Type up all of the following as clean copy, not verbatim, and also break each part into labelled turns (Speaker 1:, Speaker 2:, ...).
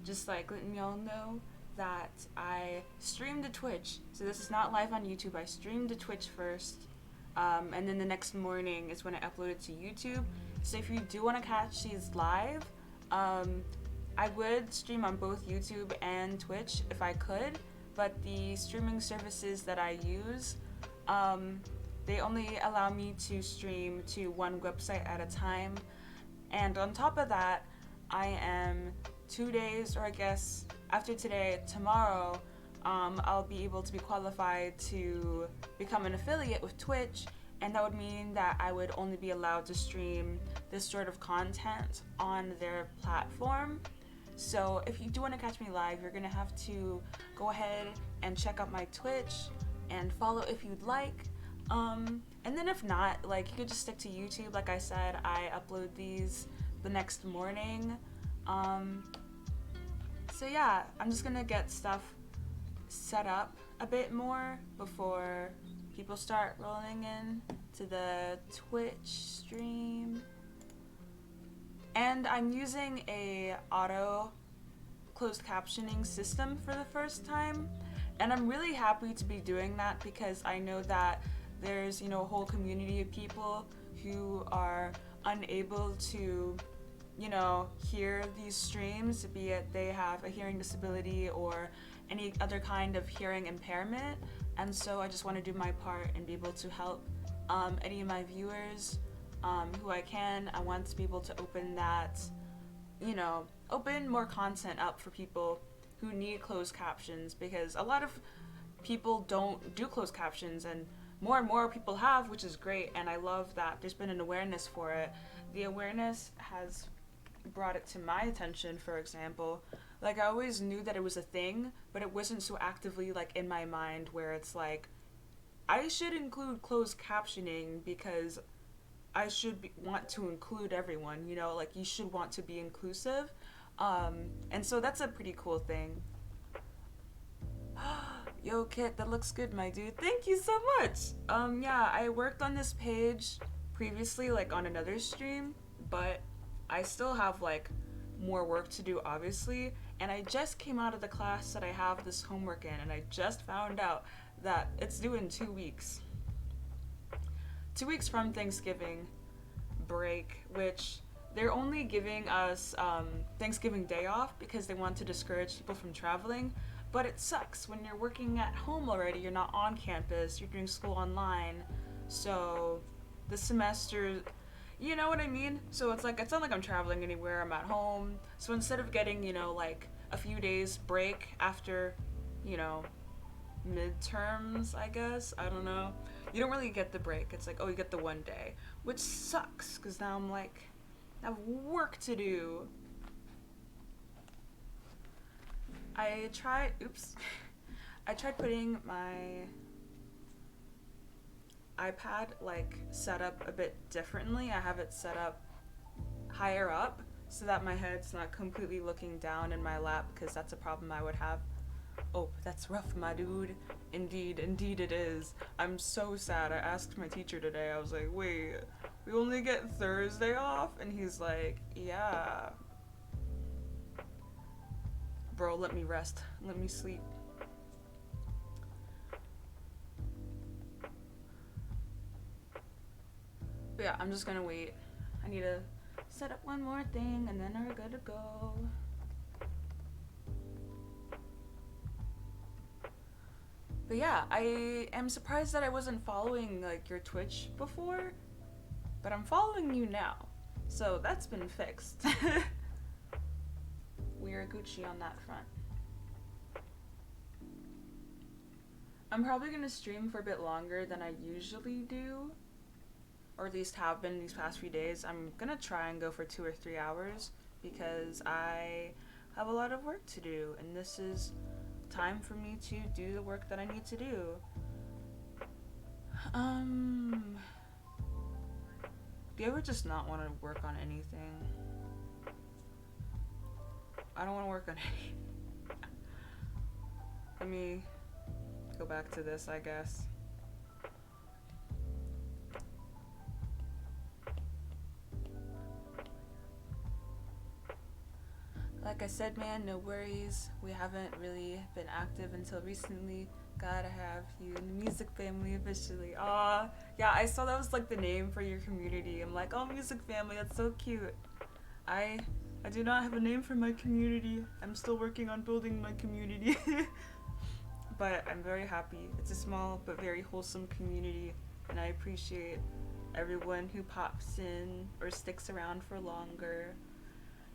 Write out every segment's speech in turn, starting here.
Speaker 1: Just like letting y'all know that I stream to Twitch. So this is not live on YouTube. I stream to Twitch first, and then the next morning is when I upload it to YouTube. So if you do want to catch these live, I would stream on both YouTube and Twitch if I could, but the streaming services that I use, they only allow me to stream to one website at a time. And on top of that, I am 2 days, or I guess after today, tomorrow, I'll be able to be qualified to become an affiliate with Twitch, and that would mean that I would only be allowed to stream this sort of content on their platform. So if you do want to catch me live, you're gonna have to go ahead and check out my Twitch and follow if you'd like. And then if not, like, you could just stick to YouTube. Like I said, I upload these the next morning. So yeah, I'm just gonna get stuff set up a bit more before people start rolling in to the Twitch stream. And I'm using a auto closed captioning system for the first time, and I'm really happy to be doing that because I know that there's, a whole community of people who are unable to, hear these streams, be it they have a hearing disability or any other kind of hearing impairment. And so I just want to do my part and be able to help any of my viewers who I can. I want to be able to open that, open more content up for people who need closed captions, because a lot of people don't do closed captions, and more people have, which is great, and I love that there's been an awareness for it. The awareness has brought it to my attention, for example. Like, I always knew that it was a thing, but it wasn't so actively, like, in my mind where it's like, I should include closed captioning because I should want to include everyone, like, you should want to be inclusive. And so that's a pretty cool thing. Yo, Kit, that looks good, my dude. Thank you so much. Yeah, I worked on this page previously, like, on another stream, but I still have, like, more work to do, obviously. And I just came out of the class that I have this homework in, and I just found out that it's due in 2 weeks. 2 weeks from Thanksgiving break, which they're only giving us Thanksgiving Day off because they want to discourage people from traveling. But it sucks when you're working at home already. You're not on campus, you're doing school online. So the semester, you know what I mean? So it's not like I'm traveling anywhere, I'm at home. So instead of getting, like a few days break after, midterms, I guess, I don't know. You don't really get the break. It's like, oh, you get the 1 day, which sucks because now I'm like, I have work to do. I tried putting my iPad, like, set up a bit differently. I have it set up higher up so that my head's not completely looking down in my lap, because that's a problem I would have. Oh, that's rough, my dude. Indeed it is. I'm so sad. I asked my teacher today, I was like, wait, we only get Thursday off? And he's like, yeah. Bro, let me rest. Let me sleep. But yeah, I'm just gonna wait. I need to set up one more thing and then we're good to go. But yeah, I am surprised that I wasn't following, like, your Twitch before, but I'm following you now. So that's been fixed. We are Gucci on that front. I'm probably gonna stream for a bit longer than I usually do, or at least have been these past few days. I'm gonna try and go for 2 or 3 hours because I have a lot of work to do, and this is time for me to do the work that I need to do. Do you ever just not want to work on anything? I don't want to work on anything. Let me go back to this, I guess. Like I said, man, no worries. We haven't really been active until recently. Gotta have you in the music family officially. Aw, yeah, I saw that was like the name for your community. I'm like, oh, music family, that's so cute. I I do not have a name for my community. I'm still working on building my community. But I'm very happy. It's a small but very wholesome community, and I appreciate everyone who pops in or sticks around for longer.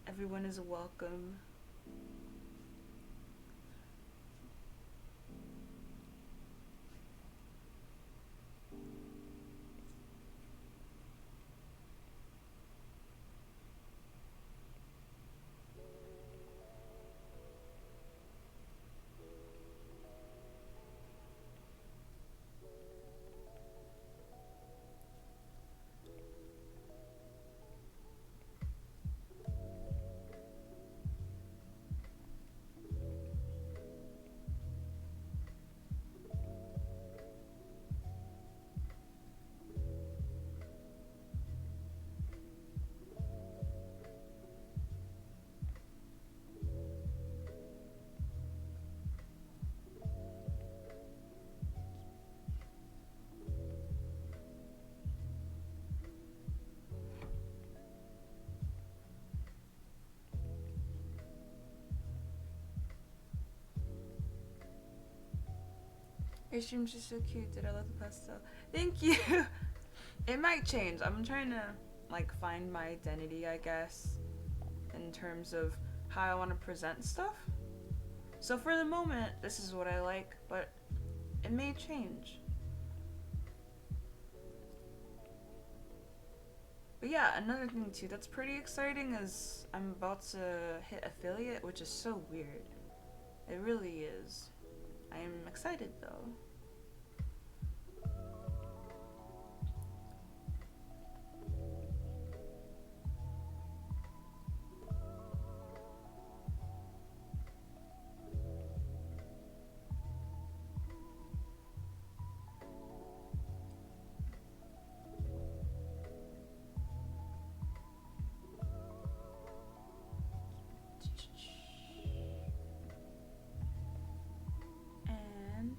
Speaker 1: Everyone is welcome. Your stream's just so cute, dude. I love the pastel. Thank you. It might change. I'm trying to like find my identity, I guess, in terms of how I want to present stuff. So for the moment, this is what I like, but it may change. But yeah, another thing too that's pretty exciting is I'm about to hit affiliate, which is so weird. It really is. I am excited though. And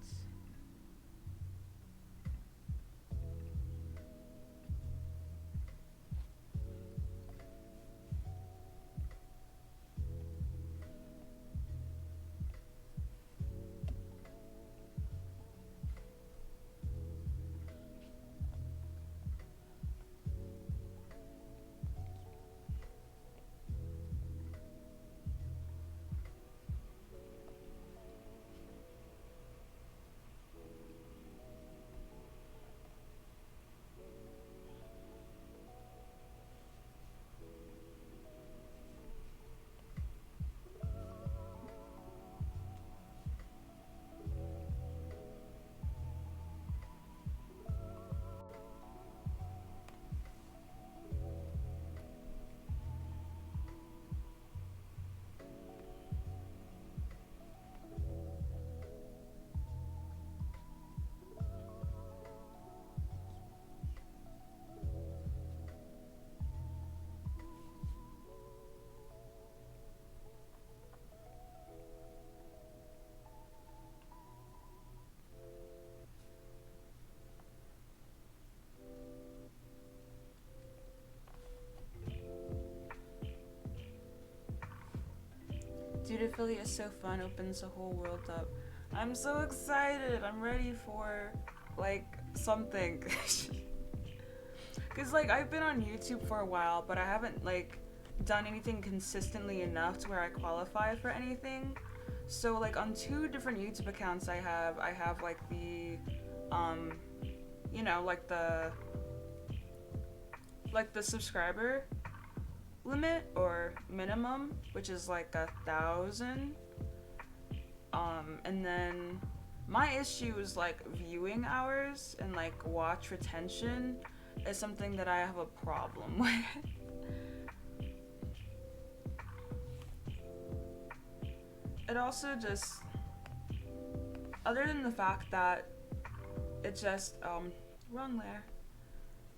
Speaker 1: dude, affiliate is so fun, opens the whole world up. I'm so excited. I'm ready for like something. Cause like I've been on YouTube for a while, but I haven't like done anything consistently enough to where I qualify for anything. So like on two different YouTube accounts I have like the you know, like the subscriber limit or minimum, which is like 1,000. And then my issue is like viewing hours and like watch retention is something that I have a problem with. It also just, other than the fact that it just, wrong layer.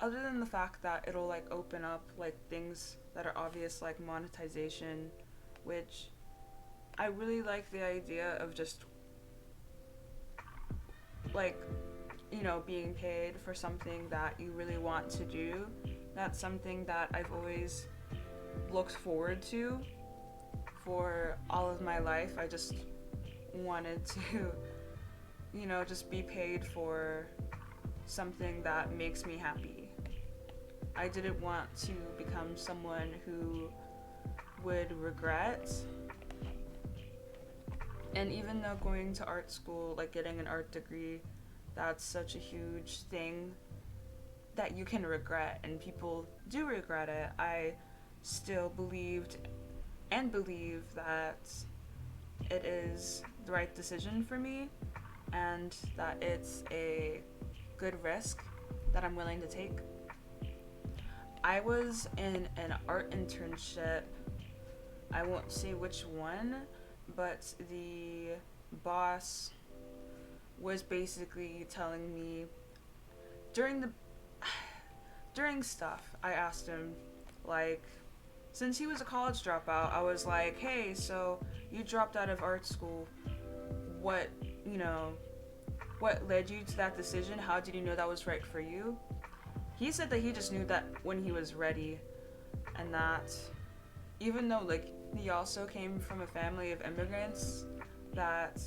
Speaker 1: Other than the fact that it'll like open up like things that are obvious like monetization which I really like the idea of just like, you know, being paid for something that you really want to do. That's something that I've always looked forward to for all of my life. I just wanted to, you know, just be paid for something that makes me happy. I didn't want to become someone who would regret. And even though going to art school, like getting an art degree, that's such a huge thing that you can regret, and people do regret it, I still believed and believe that it is the right decision for me and that it's a good risk that I'm willing to take. I was in an art internship. I won't say which one, but the boss was basically telling me during stuff, I asked him, like, since he was a college dropout, I was like, hey, so you dropped out of art school. What led you to that decision? How did you know that was right for you? He said that he just knew that when he was ready, and that even though, like, he also came from a family of immigrants, that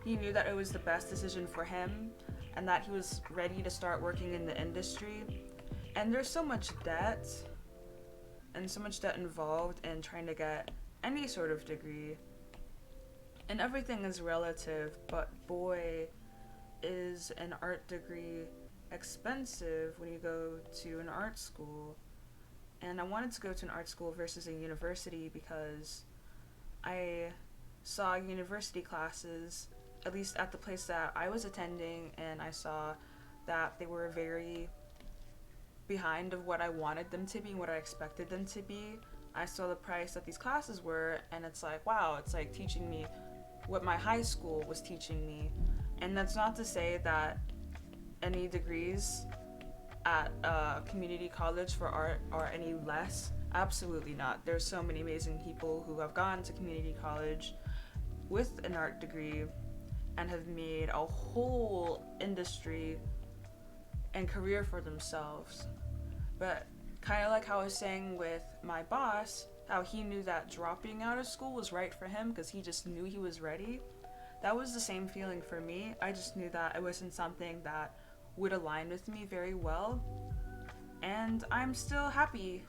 Speaker 1: he knew that it was the best decision for him and that he was ready to start working in the industry. And there's so much debt involved in trying to get any sort of degree. And everything is relative, but boy, is an art degree expensive when you go to an art school. And I wanted to go to an art school versus a university because I saw university classes, at least at the place that I was attending, and I saw that they were very behind of what I wanted them to be and what I expected them to be. I saw the price that these classes were, and it's like, wow, it's like teaching me what my high school was teaching me. And that's not to say that any degrees at community college for art are any less. Absolutely not. There's so many amazing people who have gone to community college with an art degree and have made a whole industry and career for themselves. But kind of like how I was saying with my boss, how he knew that dropping out of school was right for him because he just knew he was ready. That was the same feeling for me. I just knew that it wasn't something that would align with me very well. And I'm still happy.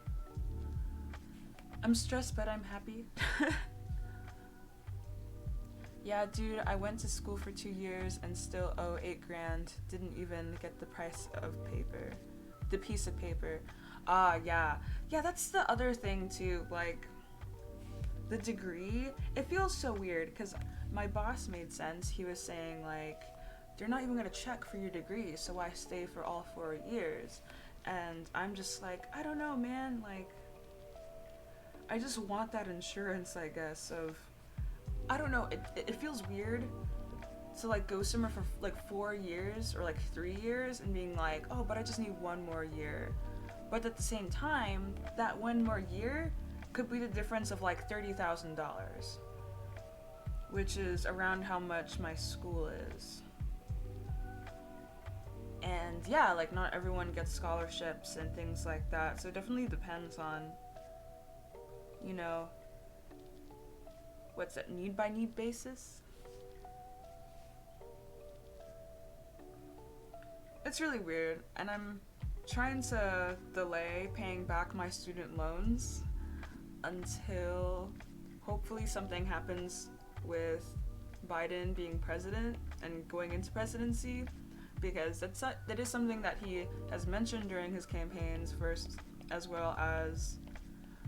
Speaker 1: I'm stressed, but I'm happy. Yeah, dude, I went to school for 2 years and still owe $8,000. Didn't even get the price of paper. The piece of paper. Yeah. Yeah, that's the other thing too, like, the degree, it feels so weird, because my boss made sense. He was saying, like, they're not even gonna check for your degree, so why stay for all 4 years? And I'm just like, I don't know, man, like, I just want that insurance, I guess, of, I don't know, it feels weird to, like, go somewhere for, like, 4 years or, like, 3 years and being like, oh, but I just need 1 more year. But at the same time, that 1 more year could be the difference of, like, $30,000, which is around how much my school is. And yeah, like, not everyone gets scholarships and things like that, so it definitely depends on, you know, what's that, need by need basis? It's really weird, and I'm trying to delay paying back my student loans until hopefully something happens with Biden being president and going into presidency, because that is something that he has mentioned during his campaigns first, as well as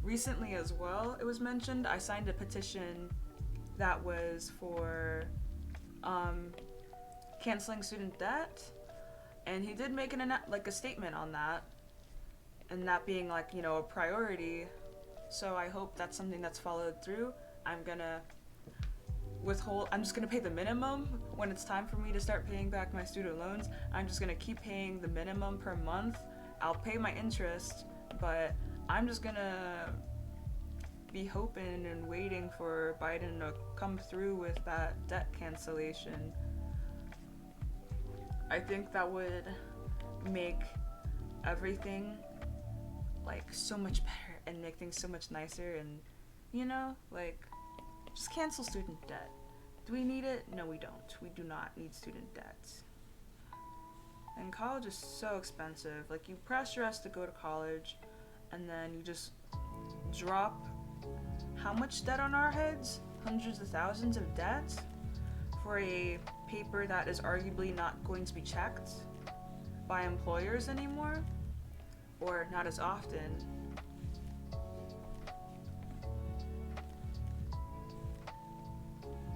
Speaker 1: recently as well. It was mentioned. I signed a petition that was for canceling student debt, and he did make a statement on that, and that being, like, you know, a priority. So I hope that's something that's followed through. I'm just gonna pay the minimum when it's time for me to start paying back my student loans. I'm just gonna keep paying the minimum per month. I'll pay my interest, but I'm just gonna be hoping and waiting for Biden to come through with that debt cancellation. I think that would make everything like so much better and make things so much nicer, and like, just cancel student debt. Do we need it? No, we don't. We do not need student debt. And college is so expensive. Like, you pressure us to go to college, and then you just drop how much debt on our heads? Hundreds of thousands of debt for a paper that is arguably not going to be checked by employers anymore, or not as often.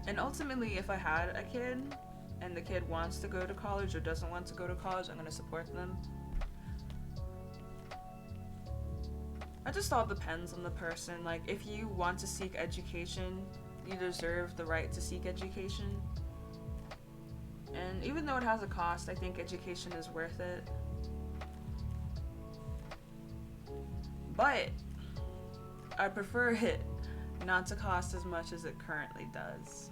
Speaker 1: And ultimately, if I had a kid and the kid wants to go to college or doesn't want to go to college, I'm going to support them. It just all depends on the person. Like, if you want to seek education, you deserve the right to seek education. And even though it has a cost, I think education is worth it. But I prefer it not to cost as much as it currently does.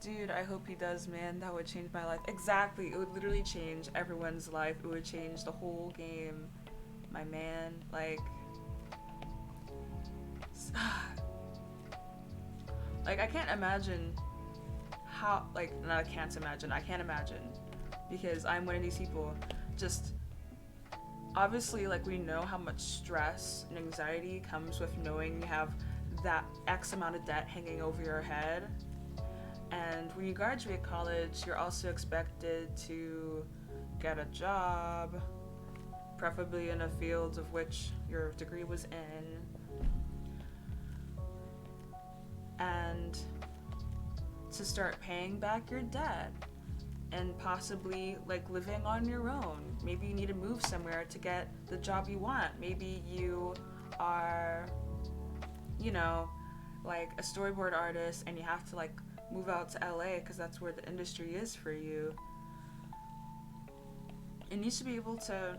Speaker 1: Dude, I hope he does, man. That would change my life. Exactly. It would literally change everyone's life. It would change the whole game. My man, like, I can't imagine how, like, not I can't imagine, I can't imagine, because I'm one of these people. Just, obviously, like, we know how much stress and anxiety comes with knowing you have that X amount of debt hanging over your head. And when you graduate college, you're also expected to get a job, preferably in a field of which your degree was in, and to start paying back your debt, and possibly, like, living on your own. Maybe you need to move somewhere to get the job you want. Maybe you are, like, a storyboard artist and you have to, like, move out to LA because that's where the industry is for you. And you should be able to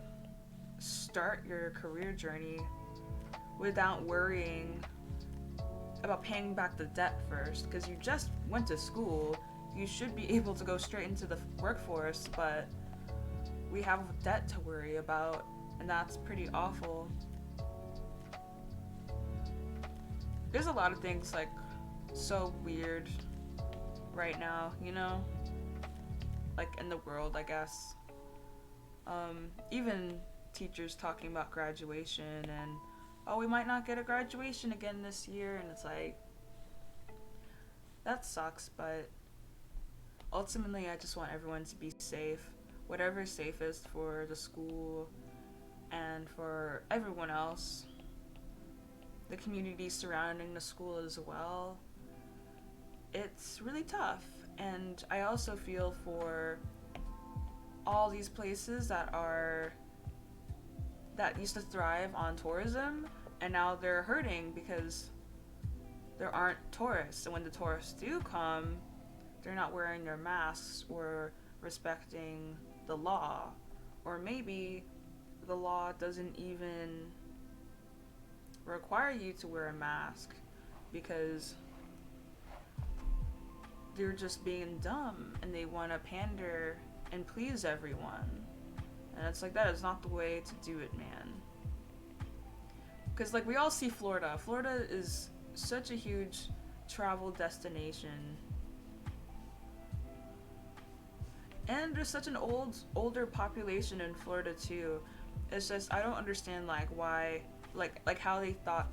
Speaker 1: start your career journey without worrying about paying back the debt first, because you just went to school. You should be able to go straight into the workforce, but we have debt to worry about, and that's pretty awful. There's a lot of things, like, so weird right now, like, in the world, I guess. Even teachers talking about graduation and, oh, we might not get a graduation again this year, and it's like, that sucks. But ultimately, I just want everyone to be safe, whatever is safest for the school and for everyone else, the community surrounding the school as well. It's really tough, and I also feel for all these places that used to thrive on tourism, and now they're hurting because there aren't tourists. And when the tourists do come, they're not wearing their masks or respecting the law. Or maybe the law doesn't even require you to wear a mask because they're just being dumb and they want to pander and please everyone. And it's like, that is not the way to do it, man. Because, like, we all see Florida. Florida is such a huge travel destination. And there's such an older population in Florida, too. It's just, I don't understand, like, why, like how they thought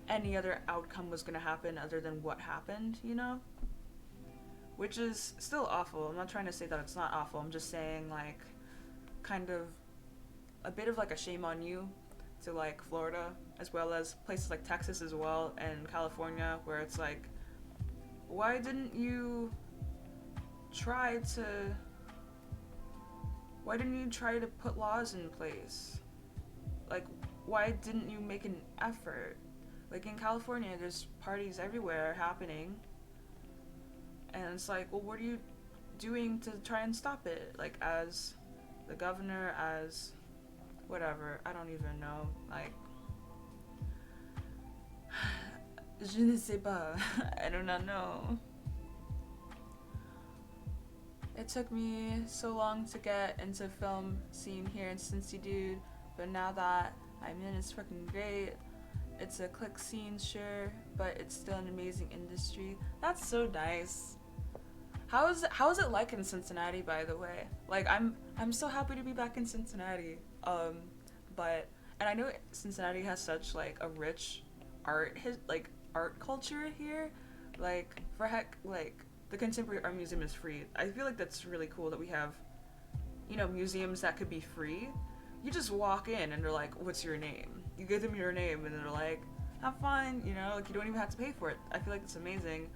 Speaker 1: any other outcome was going to happen other than what happened, Which is still awful. I'm not trying to say that it's not awful. I'm just saying, like, kind of a bit of, like, a shame on you to, like, Florida, as well as places like Texas as well, and California, where it's like, why didn't you try to put laws in place? Like, why didn't you make an effort? Like, in California, there's parties everywhere happening, and it's like, well, what are you doing to try and stop it? Like, as the governor, as whatever, I don't even know. Like, Je ne sais pas. I do not know. It took me so long to get into film scene here in Cincy, dude, but now that I'm in, it's fucking great. It's a click scene, sure, but it's still an amazing industry. That's so nice. How is it like in Cincinnati, by the way? Like I'm so happy to be back in Cincinnati. But and I know Cincinnati has such like a rich art culture here. Like for heck, like the Contemporary Art Museum is free. I feel like that's really cool that we have, museums that could be free. You just walk in and they're like, "What's your name?" You give them your name and they're like, "Have fun," like you don't even have to pay for it. I feel like it's amazing.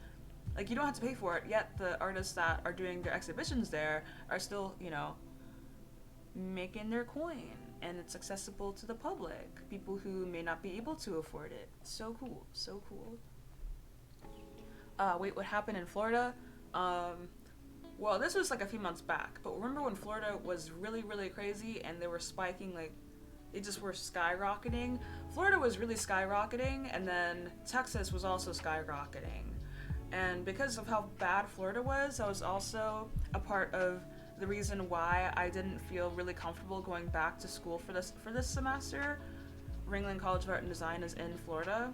Speaker 1: Like you don't have to pay for it, yet the artists that are doing their exhibitions there are still, making their coin, and it's accessible to the public, people who may not be able to afford it. So cool, so cool. Wait, what happened in Florida? Well, this was like a few months back, but remember when Florida was really, really crazy and they were spiking, like, they just were skyrocketing? Florida was really skyrocketing, and then Texas was also skyrocketing. And because of how bad Florida was, I was also a part of the reason why I didn't feel really comfortable going back to school for this semester. Ringling College of Art and Design is in Florida.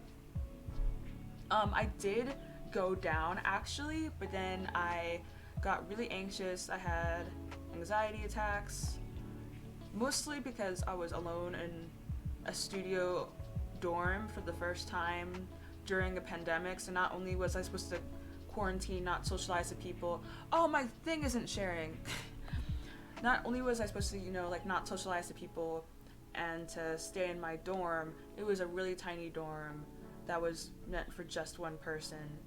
Speaker 1: I did go down actually, but then I got really anxious. I had anxiety attacks, mostly because I was alone in a studio dorm for the first time during a pandemic. So not only was I supposed to quarantine, not socialize with people. Oh, my thing isn't sharing. Not only was I supposed to, not socialize with people and to stay in my dorm, it was a really tiny dorm that was meant for just one person.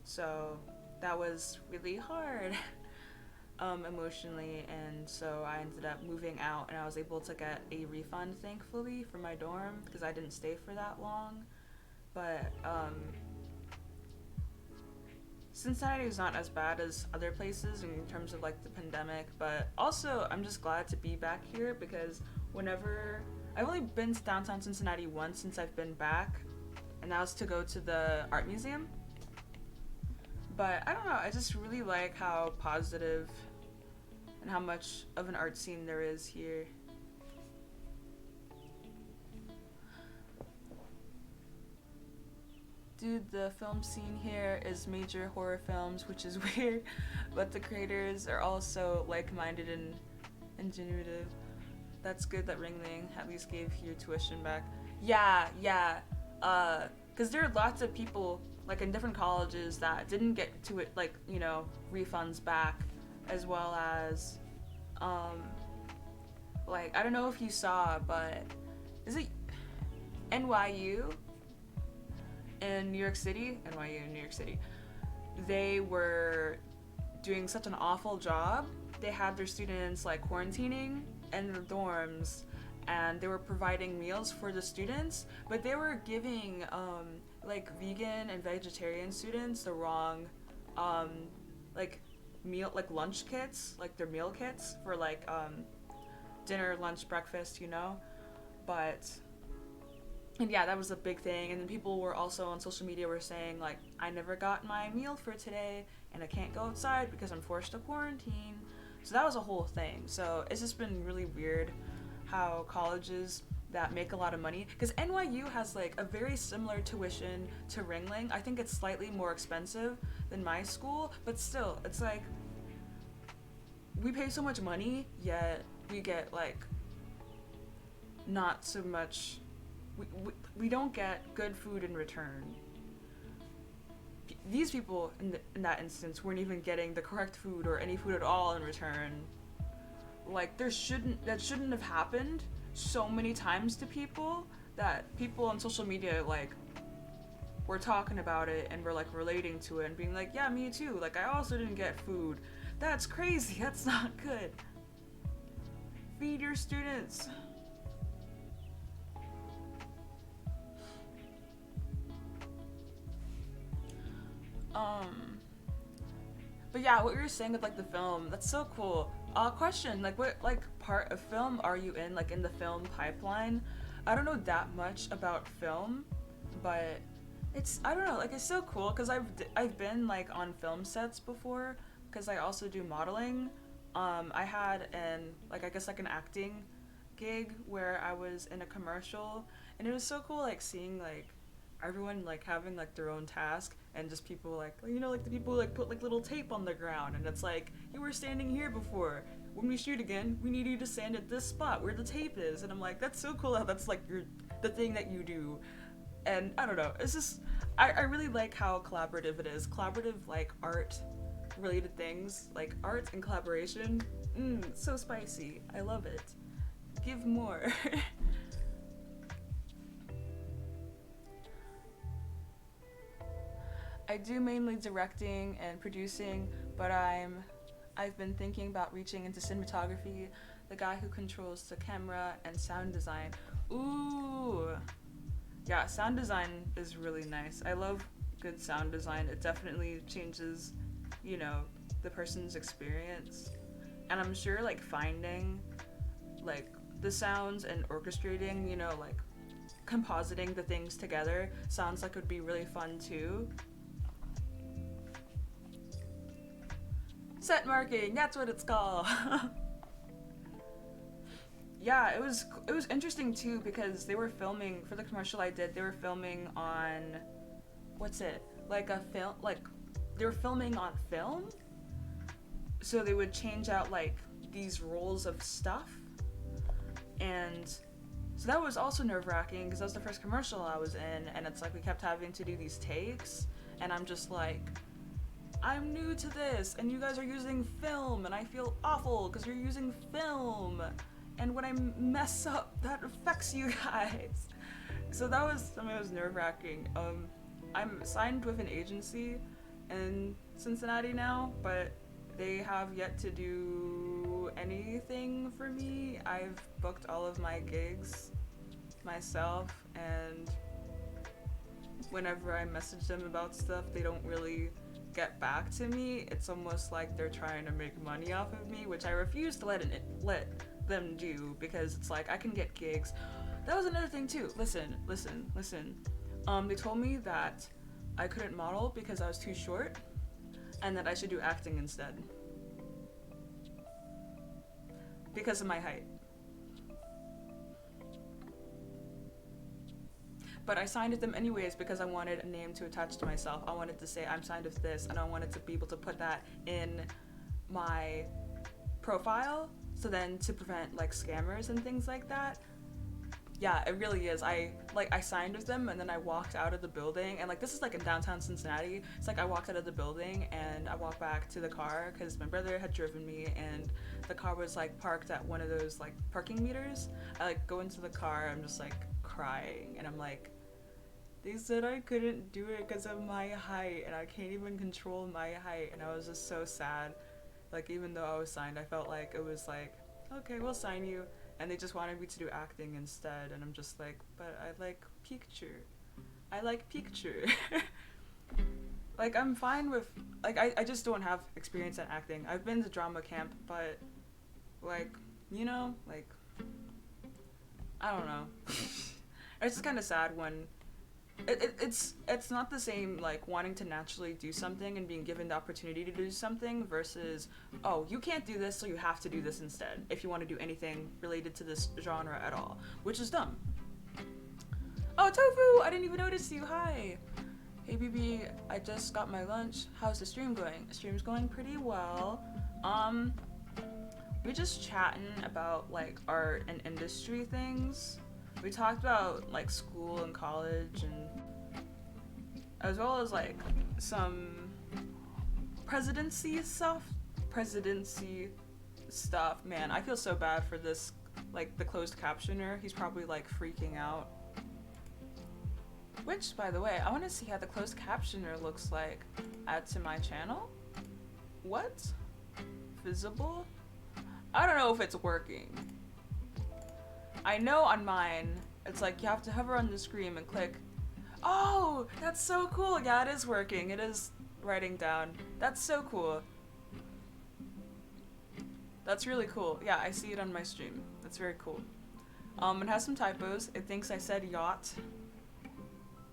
Speaker 1: So that was really hard emotionally, and so I ended up moving out, and I was able to get a refund, thankfully, for my dorm because I didn't stay for that long. But Cincinnati is not as bad as other places in terms of like the pandemic, but also I'm just glad to be back here because whenever I've only been to downtown Cincinnati once since I've been back, and that was to go to the art museum. But I don't know, I just really like how positive and how much of an art scene there is here. Dude, the film scene here is major horror films, which is weird, but the creators are also like-minded and ingenuitive. That's good that Ringling at least gave your tuition back. Yeah, because there are lots of people, like in different colleges, that didn't get to it, like, refunds back, as well as, like, I don't know if you saw, but is it NYU? In New York City, NYU in New York City, they were doing such an awful job. They had their students like quarantining in the dorms, and they were providing meals for the students, but they were giving like vegan and vegetarian students the wrong like lunch kits, like their meal kits for like dinner, lunch, breakfast, but. And yeah, that was a big thing. And then people were also on social media were saying, like, I never got my meal for today, and I can't go outside because I'm forced to quarantine. So that was a whole thing. So it's just been really weird how colleges that make a lot of money, because NYU has, like, a very similar tuition to Ringling. I think it's slightly more expensive than my school, but still, it's like, we pay so much money, yet we get, like, not so much... We don't get good food in return. These people in that instance weren't even getting the correct food or any food at all in return. Like that shouldn't have happened so many times to people that people on social media like were talking about it and were like relating to it and being like, yeah, me too. Like I also didn't get food. That's crazy. That's not good. Feed your students. But yeah, what you were saying with like the film, that's so cool. Question, like what like part of film are you in, like in the film pipeline? I don't know that much about film, but I don't know, like it's so cool because I've been like on film sets before because I also do modeling. I had an like I guess like an acting gig where I was in a commercial, and it was so cool like seeing like everyone like having like their own task, and just people like like the people like put like little tape on the ground, and it's like you were standing here before. When we shoot again, we need you to stand at this spot where the tape is, and I'm like, that's so cool how that's like the thing that you do. And I don't know, it's just I really like how collaborative it is. Collaborative like art related things, like art and collaboration. So spicy. I love it. Give more. I do mainly directing and producing, but I've been thinking about reaching into cinematography, the guy who controls the camera, and sound design. Ooh. Yeah, sound design is really nice. I love good sound design. It definitely changes, the person's experience. And I'm sure like finding like the sounds and orchestrating, like compositing the things together sounds like it would be really fun too. Set marking, that's what it's called. Yeah, it was interesting too because they were filming for the commercial I did. They were filming on what's it? Like a film, like they were filming on film. So they would change out like these rolls of stuff. And so that was also nerve-wracking because that was the first commercial I was in, and it's like we kept having to do these takes, and I'm just like, I'm new to this, and you guys are using film, and I feel awful because you're using film, and when I mess up, that affects you guys. So that was something that was nerve-wracking. I'm signed with an agency in Cincinnati now, but they have yet to do anything for me. I've booked all of my gigs myself, and whenever I message them about stuff, they don't really get back to me. It's almost like they're trying to make money off of me, which I refuse to let them do, because it's like I can get gigs. That was another thing too. Listen. They told me that I couldn't model because I was too short, and that I should do acting instead because of my height. But I signed with them anyways because I wanted a name to attach to myself. I wanted to say I'm signed with this, and I wanted to be able to put that in my profile, so then to prevent like scammers and things like that. Yeah, it really is. I signed with them, and then I walked out of the building, and like this is like in downtown Cincinnati. It's like I walked out of the building and I walked back to the car because my brother had driven me, and the car was like parked at one of those like parking meters. I like go into the car, I'm just like crying, and I'm like, they said I couldn't do it because of my height, and I can't even control my height, and I was just so sad. Like even though I was signed, I felt like it was like, okay, we'll sign you. And they just wanted me to do acting instead, and I'm just like, but I like picture. Like I'm fine with, like I just don't have experience at acting. I've been to drama camp, but like, like, I don't know. It's just kind of sad when it's not the same like wanting to naturally do something and being given the opportunity to do something versus, oh, you can't do this, so you have to do this instead if you want to do anything related to this genre at all, which is dumb. Oh, Tofu, I didn't even notice you. Hi. Hey BB, I just got my lunch. How's the stream going? The stream's going pretty well. We just chatting about like art and industry things. We talked about like school and college, and as well as like some presidency stuff. Man, I feel so bad for this, like the closed captioner. He's probably like freaking out. Which, by the way, I want to see how the closed captioner looks like. Add to my channel? What? Visible? I don't know if it's working. I know on mine, it's like you have to hover on the screen and click. Oh, that's so cool. Yeah, it is working. It is writing down. That's so cool. That's really cool. Yeah, I see it on my stream. That's very cool. It has some typos. It thinks I said yacht.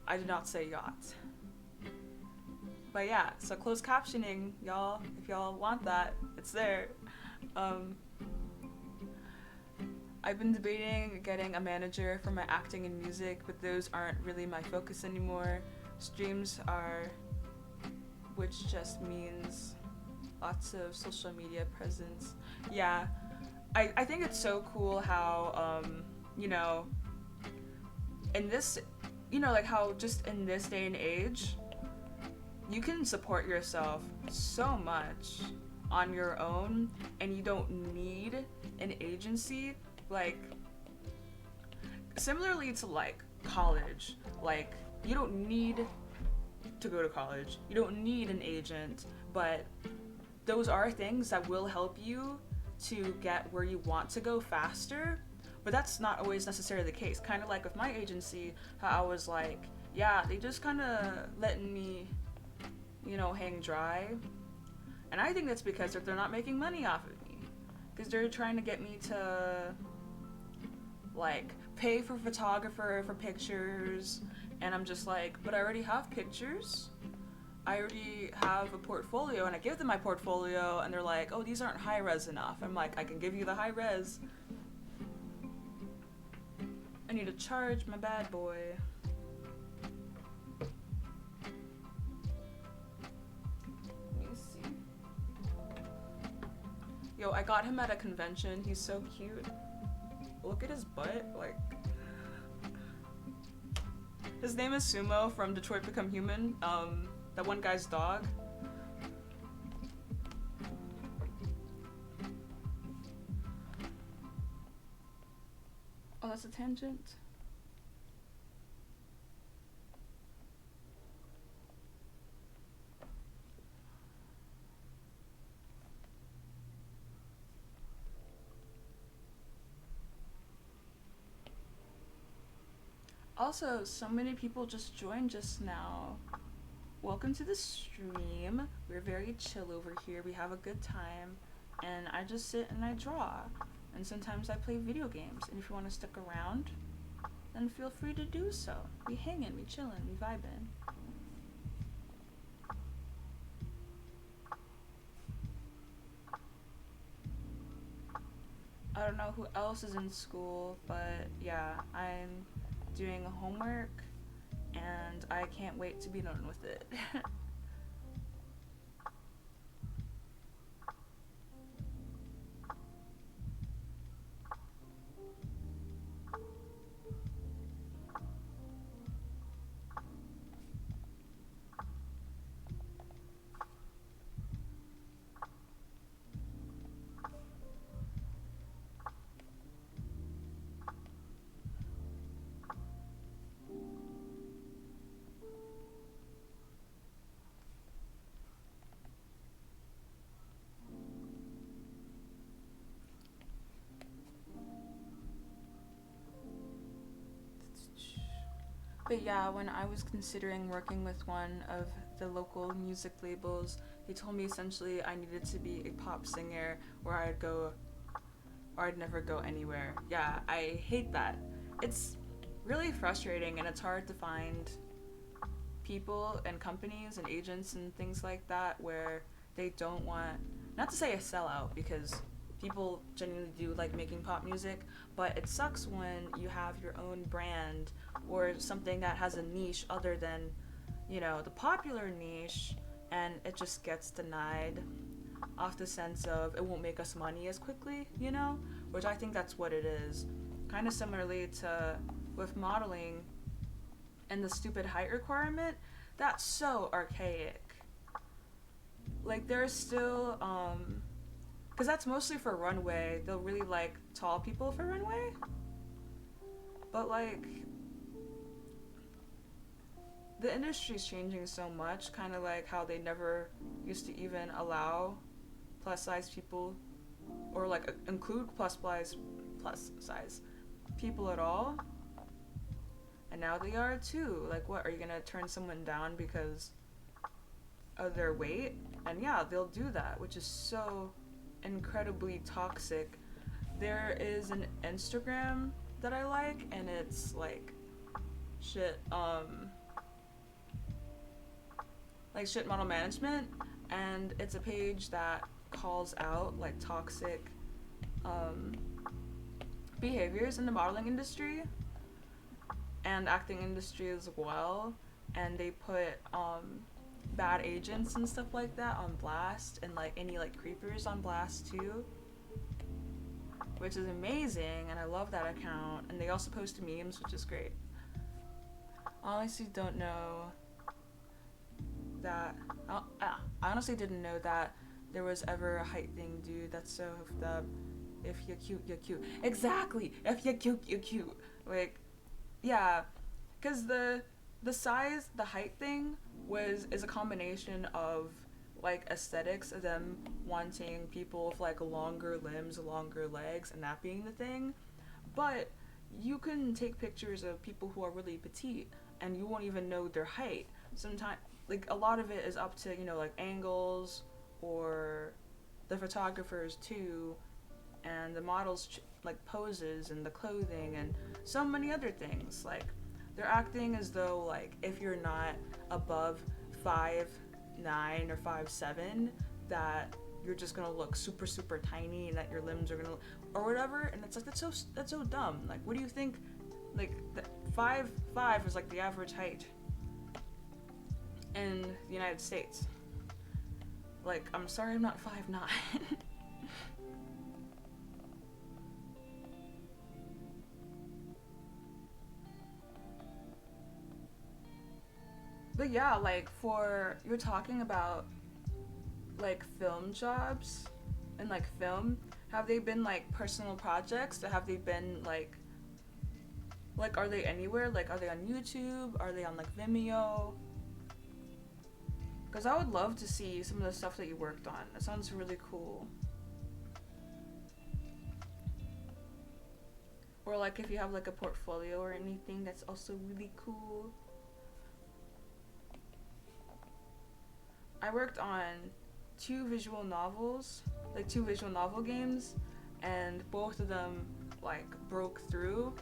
Speaker 1: I did not say yacht. But yeah, so closed captioning, y'all, if y'all want that, it's there. I've been debating getting a manager for my acting and music, but those aren't really my focus anymore. Streams are, which just means lots of social media presence. Yeah, I think it's so cool how, you know, in this, you know, like how just in this day and age, you can support yourself so much on your own and you don't need an agency. Like, similarly to like college, like you don't need to go to college, you don't need an agent, but those are things that will help you to get where you want to go faster. But that's not always necessarily the case. Kind of like with my agency, how I was like, yeah, they just kind of letting me, you know, hang dry. And I think that's because they're not making money off of me. Because they're trying to get me to, like, pay for photographer for pictures. And I'm just like, but I already have pictures. I already have a portfolio. And I give them my portfolio. And they're like, oh, these aren't high res enough. I'm like, I can give you the high res. I need to charge my bad boy. Let me see. Yo, I got him at a convention. He's so cute. Look at his butt. Like, his name is Sumo from Detroit Become Human. That one guy's dog. Oh, that's a tangent. Also, so many people just joined just now. Welcome to the stream. We're very chill over here. We have a good time. And I just sit and I draw. And sometimes I play video games. And if you want to stick around, then feel free to do so. We hanging, we chilling, we vibing. I don't know who else is in school, but yeah, I'm doing homework and I can't wait to be done with it. But yeah, when I was considering working with one of the local music labels, they told me essentially I needed to be a pop singer or I'd go, or I'd never go anywhere. Yeah, I hate that. It's really frustrating and it's hard to find people and companies and agents and things like that where they don't want, not to say a sellout because people genuinely do like making pop music, but it sucks when you have your own brand or something that has a niche other than, you know, the popular niche, and it just gets denied off the sense of it won't make us money as quickly, you know, which I think that's what it is. Kind of similarly to with modeling and the stupid height requirement, that's so archaic. Like there's still because that's mostly for runway. They'll really like tall people for runway. But like, the industry's changing so much, kind of like how they never used to even allow plus size people or like include plus size people at all. And now they are too. Like, what, are you gonna turn someone down because of their weight? And yeah, they'll do that, which is so incredibly toxic. There is an Instagram that I like, and it's like shit. like shit model management, and it's a page that calls out like toxic behaviors in the modeling industry and acting industry as well, and they put bad agents and stuff like that on blast, and like any like creepers on blast too, which is amazing, and I love that account. And they also post memes, which is great. Honestly don't know that I honestly didn't know that there was ever a height thing, dude. That's so hoofed up. If you're cute, you're cute. Exactly. If you're cute, you're cute. Like, yeah, because the size, the height thing is a combination of like aesthetics of them wanting people with like longer limbs, longer legs, and that being the thing. But you can take pictures of people who are really petite and you won't even know their height. Sometimes, like, a lot of it is up to, you know, like angles or the photographers too, and the models like poses and the clothing and so many other things. Like, they're acting as though like if you're not above 5'9" or 5'7", that you're just gonna look super super tiny and that your limbs are gonna or whatever. And it's like that's so dumb. Like, what do you think? Like, 5'5" is like the average height in the United States. Like, I'm sorry, I'm not 5'9". But yeah, like, you're talking about like film jobs and like film, have they been like personal projects, or have they been like are they anywhere? Like, are they on YouTube? Are they on like Vimeo? Because I would love to see some of the stuff that you worked on. That sounds really cool. Or like if you have like a portfolio or anything, that's also really cool. I worked on two visual novel games, and both of them like broke through.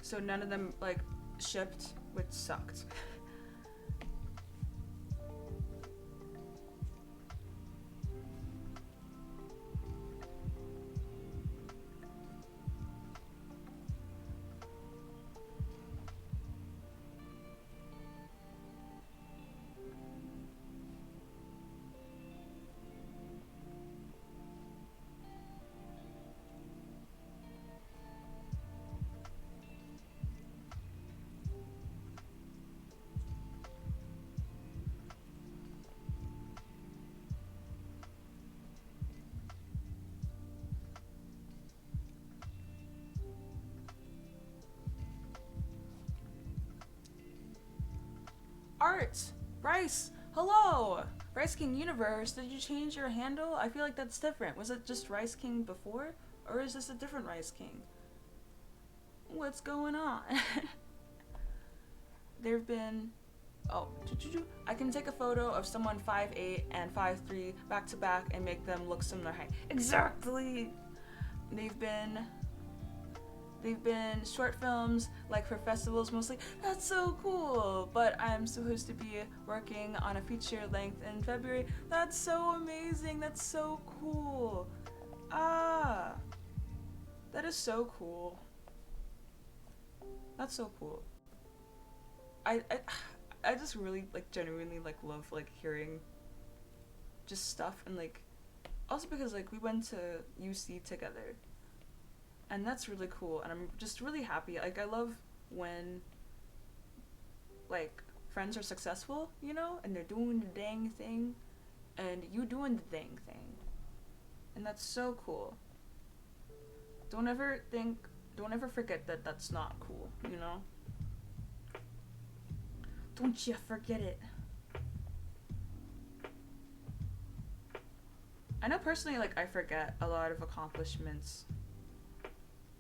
Speaker 1: So none of them like shipped, which sucked. Art! Bryce! Hello! Rice King Universe, did you change your handle? I feel like that's different. Was it just Rice King before? Or is this a different Rice King? What's going on? There've been... Oh, I can take a photo of someone 5'8" and 5'3" back to back and make them look similar height. Exactly! They've been short films, like for festivals mostly. That's so cool! But I'm supposed to be working on a feature length in February. That's so amazing! That's so cool! Ah! That is so cool. That's so cool. I just really, like, genuinely, like, love, like, hearing just stuff, and, like, also because, like, we went to UC together. And that's really cool, and I'm just really happy. Like, I love when, like, friends are successful, you know, and they're doing the dang thing, and you doing the dang thing. And that's so cool. Don't ever forget that that's not cool, you know? Don't you forget it. I know personally, like, I forget a lot of accomplishments.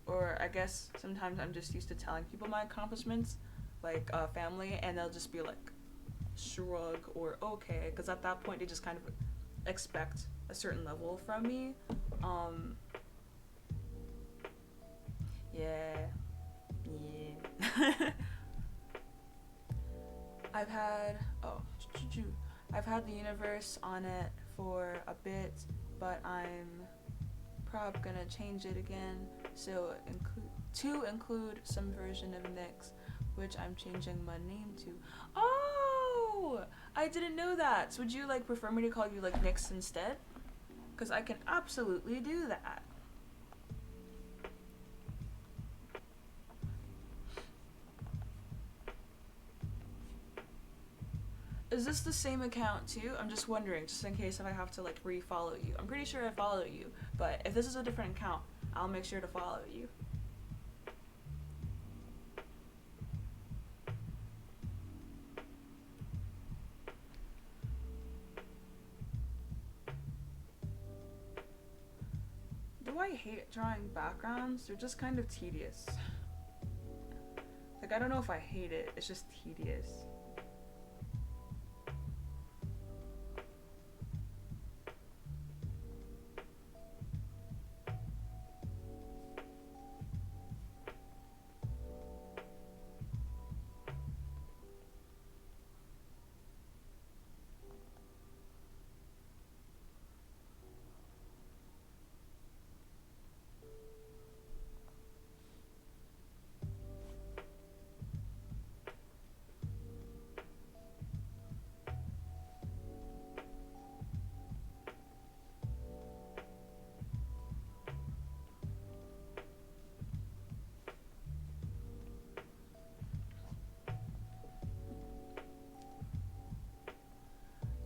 Speaker 1: Or I guess sometimes I'm just used to telling people my accomplishments, like family, and they'll just be like, shrug or okay, because at that point they just kind of expect a certain level from me. Yeah. I've had I've had the universe on it for a bit, but I'm probably gonna change it again. So include some version of Nyx, which I'm changing my name to. Oh, I didn't know that. So would you like prefer me to call you like Nyx instead? Because I can absolutely do that. Is this the same account too? I'm just wondering, just in case if I have to like re-follow you. I'm pretty sure I follow you, but if this is a different account, I'll make sure to follow you. Do I hate drawing backgrounds? They're just kind of tedious. Like, I don't know if I hate it, it's just tedious.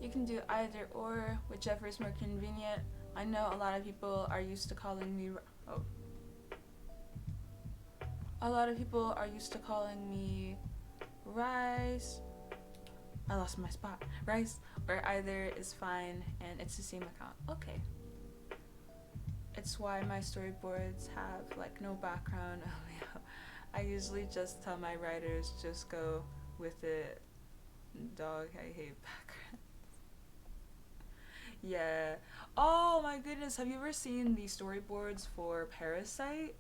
Speaker 1: You can do either or, whichever is more convenient. I know a lot of people are used to calling me a lot of people are used to calling me Rice. I lost my spot. Rice or either is fine, and it's the same account. Okay. It's why my storyboards have like no background. I usually just tell my writers just go with it. Dog, I hate background. Yeah. Oh my goodness, have you ever seen the storyboards for Parasite?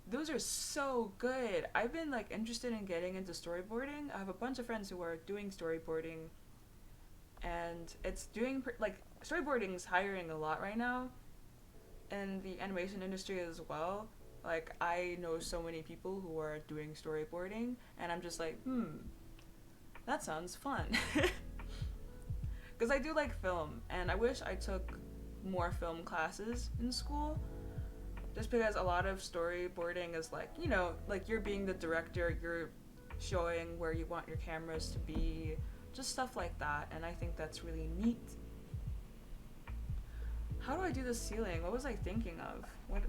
Speaker 1: Those are so good. I've been like interested in getting into storyboarding. I have a bunch of friends who are doing storyboarding, and it's doing like storyboarding's hiring a lot right now, and the animation industry as well. Like I know so many people who are doing storyboarding, and I'm just like, that sounds fun. Because I do like film, and I wish I took more film classes in school. Just because a lot of storyboarding is like, you know, like you're being the director, you're showing where you want your cameras to be, just stuff like that, and I think that's really neat. How do I do the ceiling? What was I thinking of? What?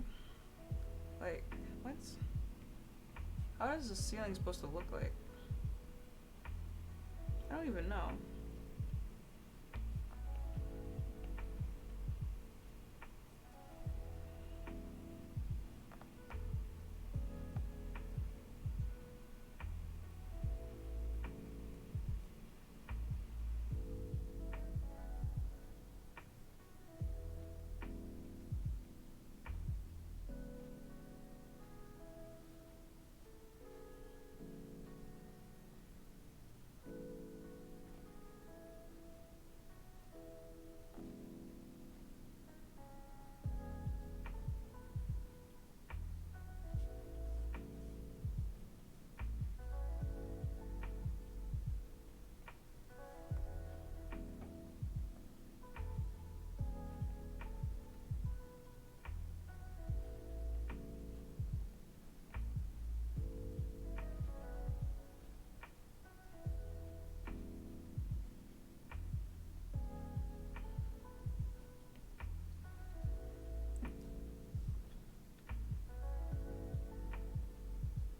Speaker 1: How is the ceiling supposed to look like? I don't even know.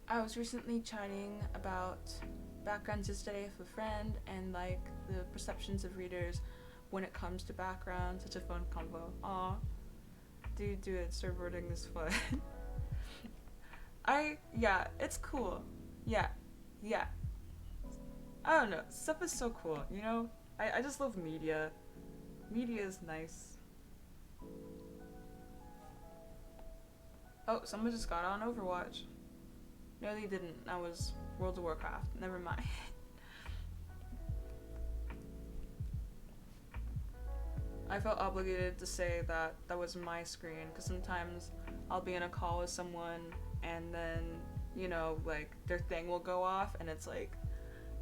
Speaker 1: I was recently chatting about backgrounds yesterday with a friend and like the perceptions of readers when it comes to background. Such a fun combo. Aw. Do it. Storyboarding is fun. Yeah, it's cool. Yeah. I don't know. Stuff is so cool, you know? I just love media. Media is nice. Oh, someone just got on Overwatch. No, they didn't. That was World of Warcraft. Never mind. I felt obligated to say that that was my screen, because sometimes I'll be in a call with someone and then, you know, like their thing will go off and it's like,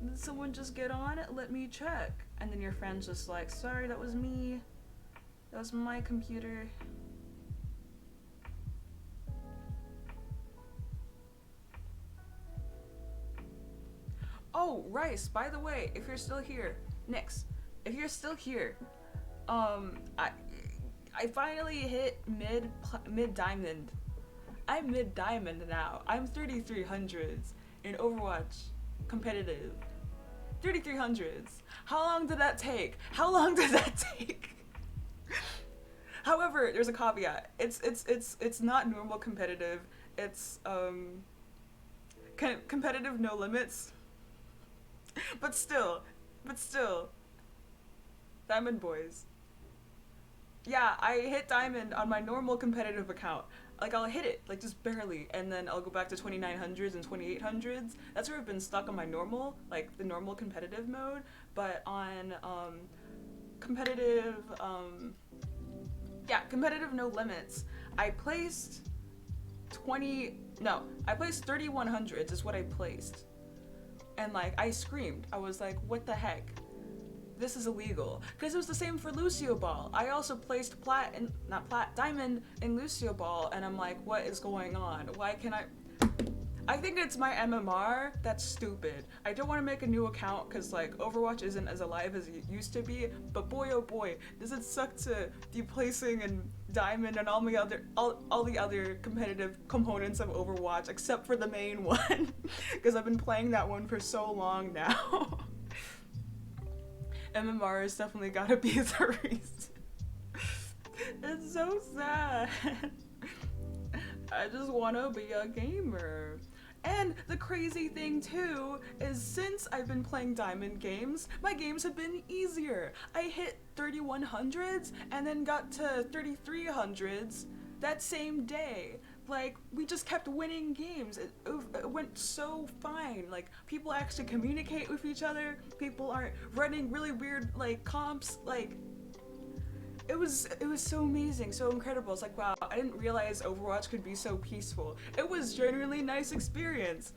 Speaker 1: did someone just get on? Let me check. And then your friend's just like, sorry, that was me. That was my computer. Oh, Rice, by the way, if you're still here, Nix, if you're still here, I finally hit mid diamond. I'm mid diamond now. I'm 3300s in Overwatch competitive. 3300s. How long did that take? How long did that take? However, there's a caveat. It's not normal competitive. It's competitive no limits. But still, Diamond Boys. Yeah, I hit Diamond on my normal competitive account. Like, I'll hit it, like, just barely, and then I'll go back to 2900s and 2800s. That's where I've been stuck on my normal, like, the normal competitive mode. But on, competitive no limits, I placed 3100s is what I placed. And like, I screamed. I was like, what the heck? This is illegal. Because it was the same for Lucio Ball. I also placed diamond in Lucio Ball, and I'm like, what is going on? Why can I think it's my MMR that's stupid. I don't want to make a new account because like Overwatch isn't as alive as it used to be, but boy oh boy, does it suck to be placing in Diamond and all the other competitive components of Overwatch except for the main one because I've been playing that one for so long now. MMR has definitely gotta be the reason. It's so sad. I just wanna be a gamer. And the crazy thing too is since I've been playing Diamond games, my games have been easier. I hit 3100s and then got to 3300s that same day. Like, we just kept winning games. It went so fine. Like, people actually communicate with each other. People aren't running really weird, like, comps. Like, it was so amazing, so incredible. It's like, wow, I didn't realize Overwatch could be so peaceful. It was genuinely nice experience.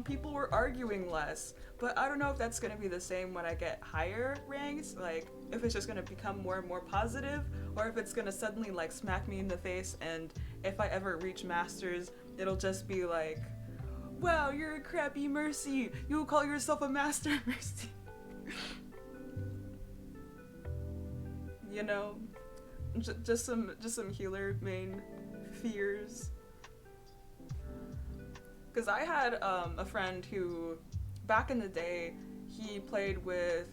Speaker 1: People were arguing less, but I don't know if that's gonna be the same when I get higher ranks, like if it's just gonna become more and more positive, or if it's gonna suddenly like smack me in the face, and if I ever reach Masters, it'll just be like, wow, you're a crappy Mercy. You call yourself a Master Mercy. You know? Just some healer main fears. Cause I had a friend who, back in the day, he played with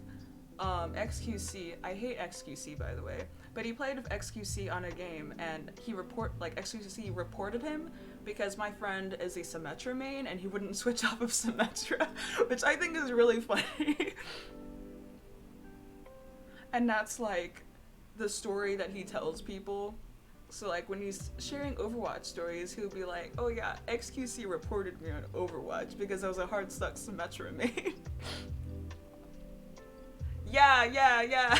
Speaker 1: XQC. I hate XQC, by the way, but he played with XQC on a game, and XQC reported him because my friend is a Symmetra main, and he wouldn't switch off of Symmetra, which I think is really funny. And that's like the story that he tells people. So like when he's sharing Overwatch stories, he'll be like, oh yeah, XQC reported me on Overwatch because I was a hard stuck Symmetra main. yeah.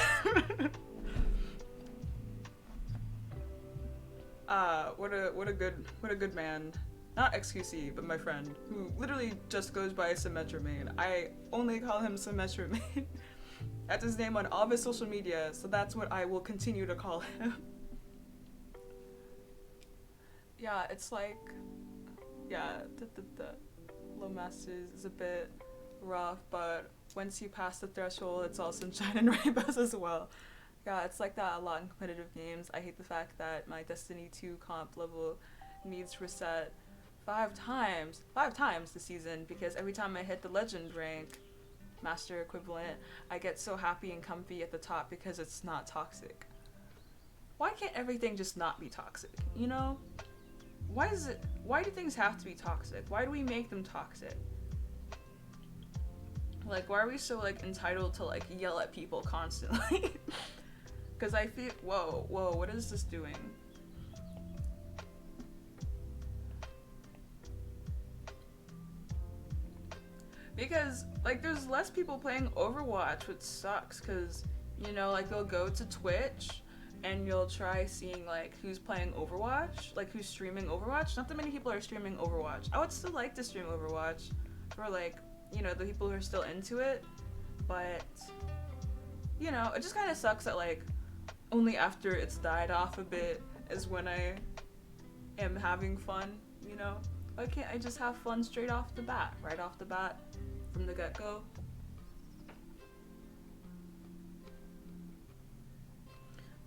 Speaker 1: What a good man. Not XQC, but my friend, who literally just goes by Symmetra main. I only call him Symmetra main. That's his name on all of his social media, so that's what I will continue to call him. Yeah, it's like, yeah, the low masters is a bit rough, but once you pass the threshold, it's all sunshine and rainbows as well. Yeah, it's like that a lot in competitive games. I hate the fact that my Destiny 2 comp level needs reset 5 times this season, because every time I hit the legend rank, master equivalent, I get so happy and comfy at the top because it's not toxic. Why can't everything just not be toxic, you know? Why do things have to be toxic? Why do we make them toxic? Like, why are we so like entitled to like yell at people constantly? Because I feel, whoa, what is this doing? Because, like, there's less people playing Overwatch, which sucks, because, you know, like, they'll go to Twitch, and you'll try seeing like who's playing Overwatch, like who's streaming Overwatch. Not that many people are streaming Overwatch. I would still like to stream Overwatch for like, you know, the people who are still into it, but you know, it just kind of sucks that like only after it's died off a bit is when I am having fun, you know? Why can't I just have fun straight off the bat, right off the bat, from the get-go?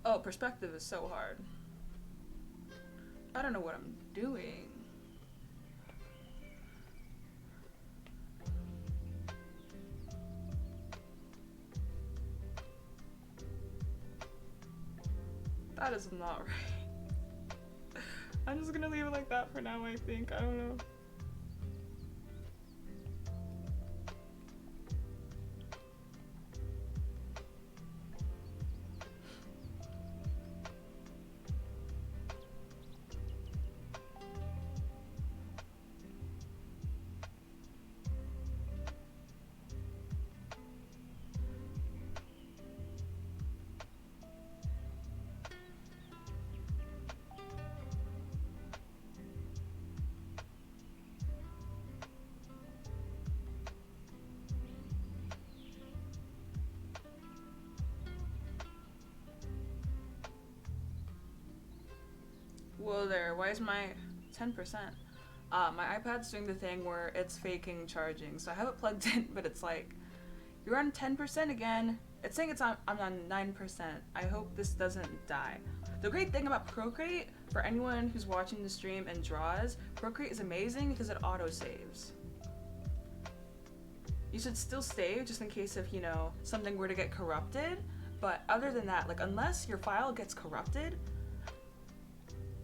Speaker 1: Oh, perspective is so hard. I don't know what I'm doing. That is not right. I'm just gonna leave it like that for now, I think. I don't know. Whoa there, why is my 10%? My iPad's doing the thing where it's faking charging. So I have it plugged in, but it's like, you're on 10% again. It's saying I'm on 9%. I hope this doesn't die. The great thing about Procreate, for anyone who's watching the stream and draws, Procreate is amazing because it auto-saves. You should still save just in case if, you know, something were to get corrupted. But other than that, like, unless your file gets corrupted,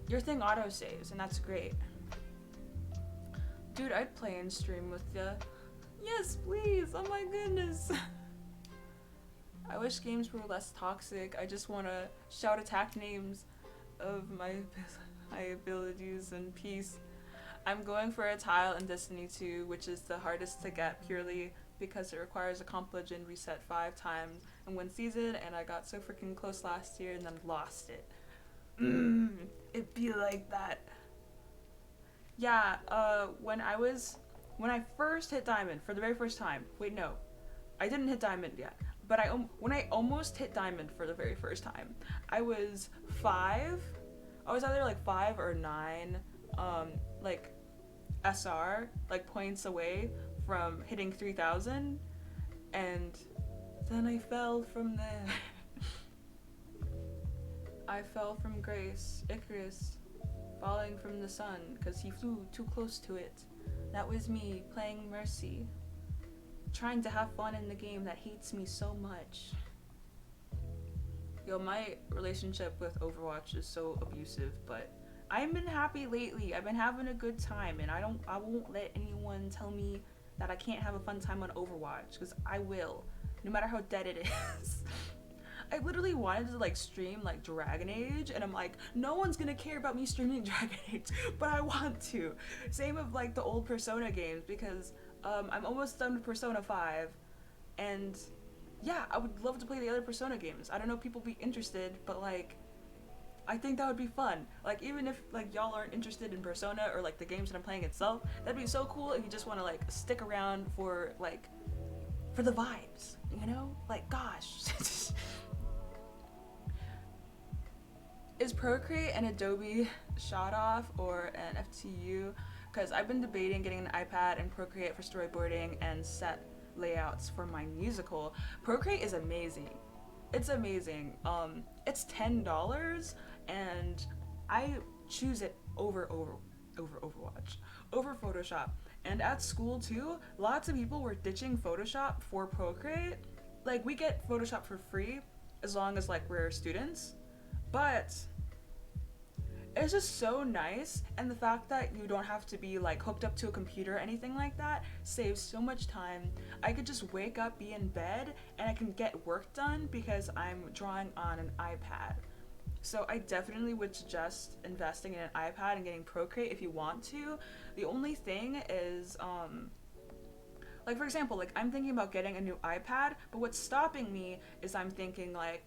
Speaker 1: your thing auto-saves, and that's great. Dude, I'd play and stream with ya. Yes, please! Oh my goodness! I wish games were less toxic. I just want to shout attack names of my abilities and peace. I'm going for a tile in Destiny 2, which is the hardest to get purely because it requires a comp legend reset 5 times in one season, and I got so freaking close last year and then lost it. It be like that. Yeah, when I first hit diamond for the very first time. Wait, no, I didn't hit diamond yet. But when I almost hit diamond for the very first time, I was 5. I was either like 5 or 9, like SR, like points away from hitting 3,000, and then I fell from there. I fell from grace, Icarus, falling from the sun because he flew too close to it. That was me playing Mercy, trying to have fun in the game that hates me so much. Yo, my relationship with Overwatch is so abusive, but I've been happy lately. I've been having a good time, and I won't let anyone tell me that I can't have a fun time on Overwatch, because I will, no matter how dead it is. I literally wanted to like stream like Dragon Age, and I'm like, no one's gonna care about me streaming Dragon Age, but I want to. Same with like the old Persona games, because I'm almost done with Persona 5, and yeah, I would love to play the other Persona games. I don't know if people be interested, but like, I think that would be fun. Like, even if like y'all aren't interested in Persona or like the games that I'm playing itself, that'd be so cool if you just want to like stick around for like, for the vibes, you know? Like, gosh. Is Procreate an Adobe shot off or an FTU? Because I've been debating getting an iPad and Procreate for storyboarding and set layouts for my musical. Procreate is amazing. It's amazing. It's $10, and I choose it over Overwatch, over Photoshop. And at school too, lots of people were ditching Photoshop for Procreate. Like, we get Photoshop for free as long as like we're students. But it's just so nice, and the fact that you don't have to be like hooked up to a computer or anything like that saves so much time. I could just wake up, be in bed, and I can get work done because I'm drawing on an iPad. So I definitely would suggest investing in an iPad and getting Procreate if you want to. The only thing is, like for example, like I'm thinking about getting a new iPad, but what's stopping me is I'm thinking like,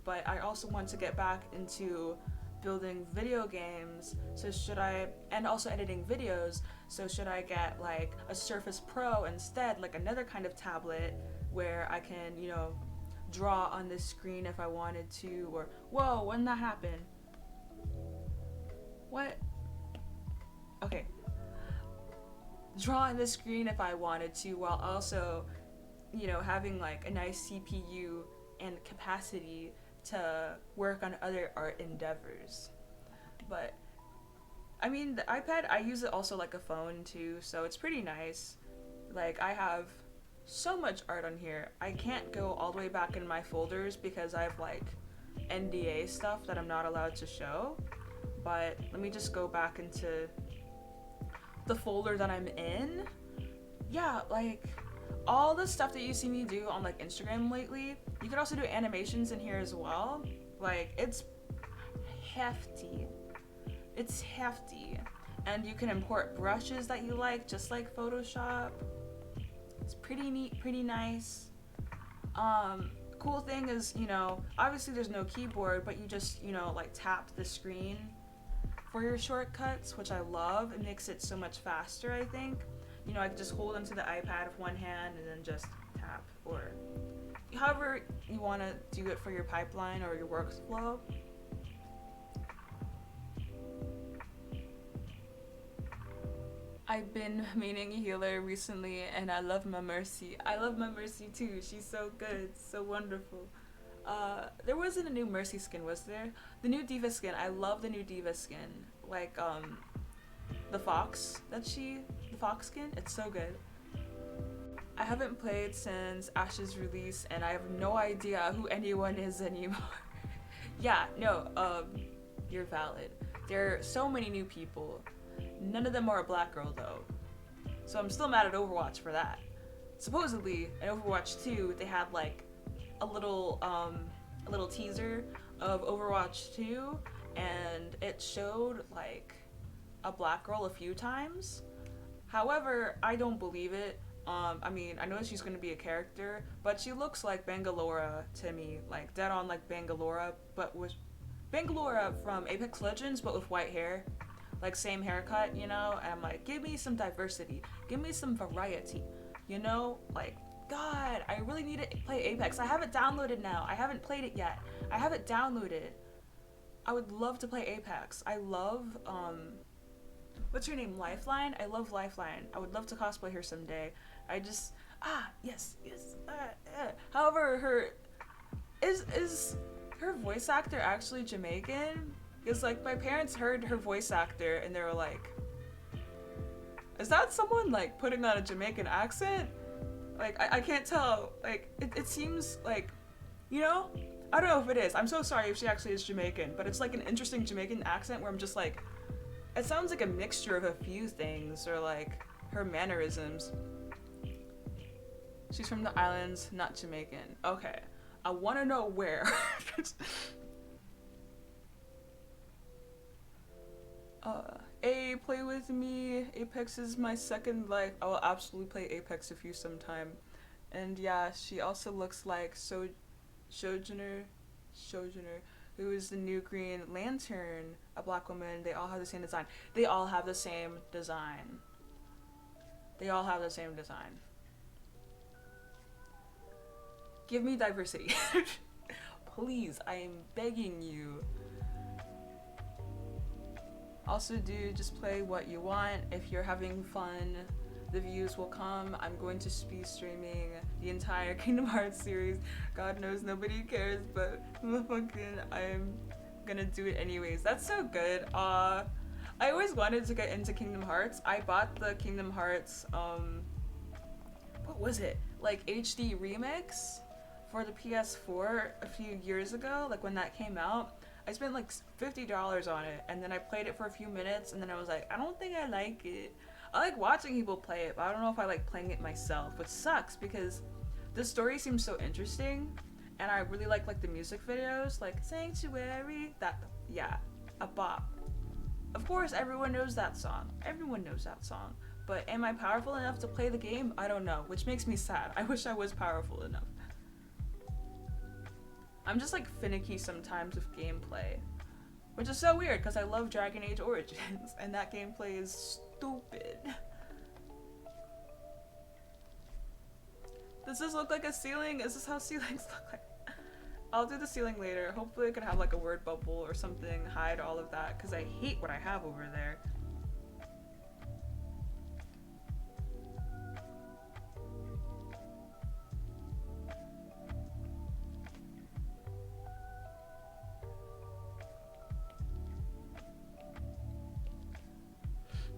Speaker 1: but I also want to get back into building video games, so should I, and also editing videos, so should I get like a Surface Pro instead, like another kind of tablet where I can, you know, draw on this screen if I wanted to, or whoa, when that happened? What? Okay. Draw on the screen if I wanted to, while also, you know, having like a nice CPU and capacity to work on other art endeavors. But I mean, the iPad, I use it also like a phone too, so it's pretty nice. Like I have so much art on here. I can't go all the way back in my folders because I have like NDA stuff that I'm not allowed to show. But let me just go back into the folder that I'm in. Yeah, like all the stuff that you see me do on like Instagram lately, you could also do animations in here as well. Like it's hefty. It's hefty. And you can import brushes that you like, just like Photoshop. It's pretty neat, pretty nice. Cool thing is, you know, obviously there's no keyboard, but you just, you know, like tap the screen for your shortcuts, which I love. It makes it so much faster, I think. You know, I can just hold onto the iPad with one hand and then just tap, or however you want to do it for your pipeline or your workflow. I've been maining a healer recently, and I love my Mercy. I love my Mercy too. She's so good, so wonderful. There wasn't a new Mercy skin, was there? The new Diva skin. I love the new Diva skin. Like the fox the fox skin. It's so good. I haven't played since Ash's release, and I have no idea who anyone is anymore. Yeah, no. You're valid. There are so many new people. None of them are a black girl though, so I'm still mad at Overwatch for that. Supposedly in Overwatch 2 they had like a little teaser of Overwatch 2, and it showed like a black girl a few times. However, I don't believe it. I mean, I know she's gonna be a character, but she looks like Bangalore to me, like dead on like Bangalore, but with Bangalore from Apex Legends, but with white hair. Like same haircut, you know, and I'm like, give me some diversity, give me some variety, you know, like, God, I really need to play Apex. I have it downloaded now. I haven't played it yet. I have it downloaded. I would love to play Apex. I love, what's her name, Lifeline? I love Lifeline. I would love to cosplay her someday. I just, yes. However, is her voice actor actually Jamaican? Because like my parents heard her voice actor and they were like, is that someone like putting on a Jamaican accent? Like I can't tell. Like it seems like, you know, I don't know if it is. I'm so sorry if she actually is Jamaican, but it's like an interesting Jamaican accent where I'm just like, it sounds like a mixture of a few things, or like her mannerisms. She's from the islands, not Jamaican. Okay, I want to know where. Play with me. Apex is my second life. I will absolutely play Apex with you sometime. And yeah, she also looks like Sojourner, who is the new Green Lantern, a black woman. They all have the same design. They all have the same design. Give me diversity. Please, I am begging you. Also, just play what you want. If you're having fun, the views will come. I'm going to be streaming the entire Kingdom Hearts series. God knows nobody cares, but I'm gonna do it anyways. That's so good. I always wanted to get into Kingdom Hearts. I bought the Kingdom Hearts, what was it? Like HD remix for the PS4 a few years ago, like when that came out. I spent like $50 on it, and then I played it for a few minutes, and then I was like, I don't think I like it. I like watching people play it, but I don't know if I like playing it myself, which sucks because the story seems so interesting, and I really like the music videos, like Sanctuary, that, yeah, a bop. Of course, everyone knows that song. But am I powerful enough to play the game? I don't know, which makes me sad. I wish I was powerful enough. I'm just like finicky sometimes with gameplay, which is so weird because I love Dragon Age Origins and that gameplay is stupid. Does this look like a ceiling? Is this how ceilings look like? I'll do the ceiling later. Hopefully I could have like a word bubble or something, hide all of that, because I hate what I have over there.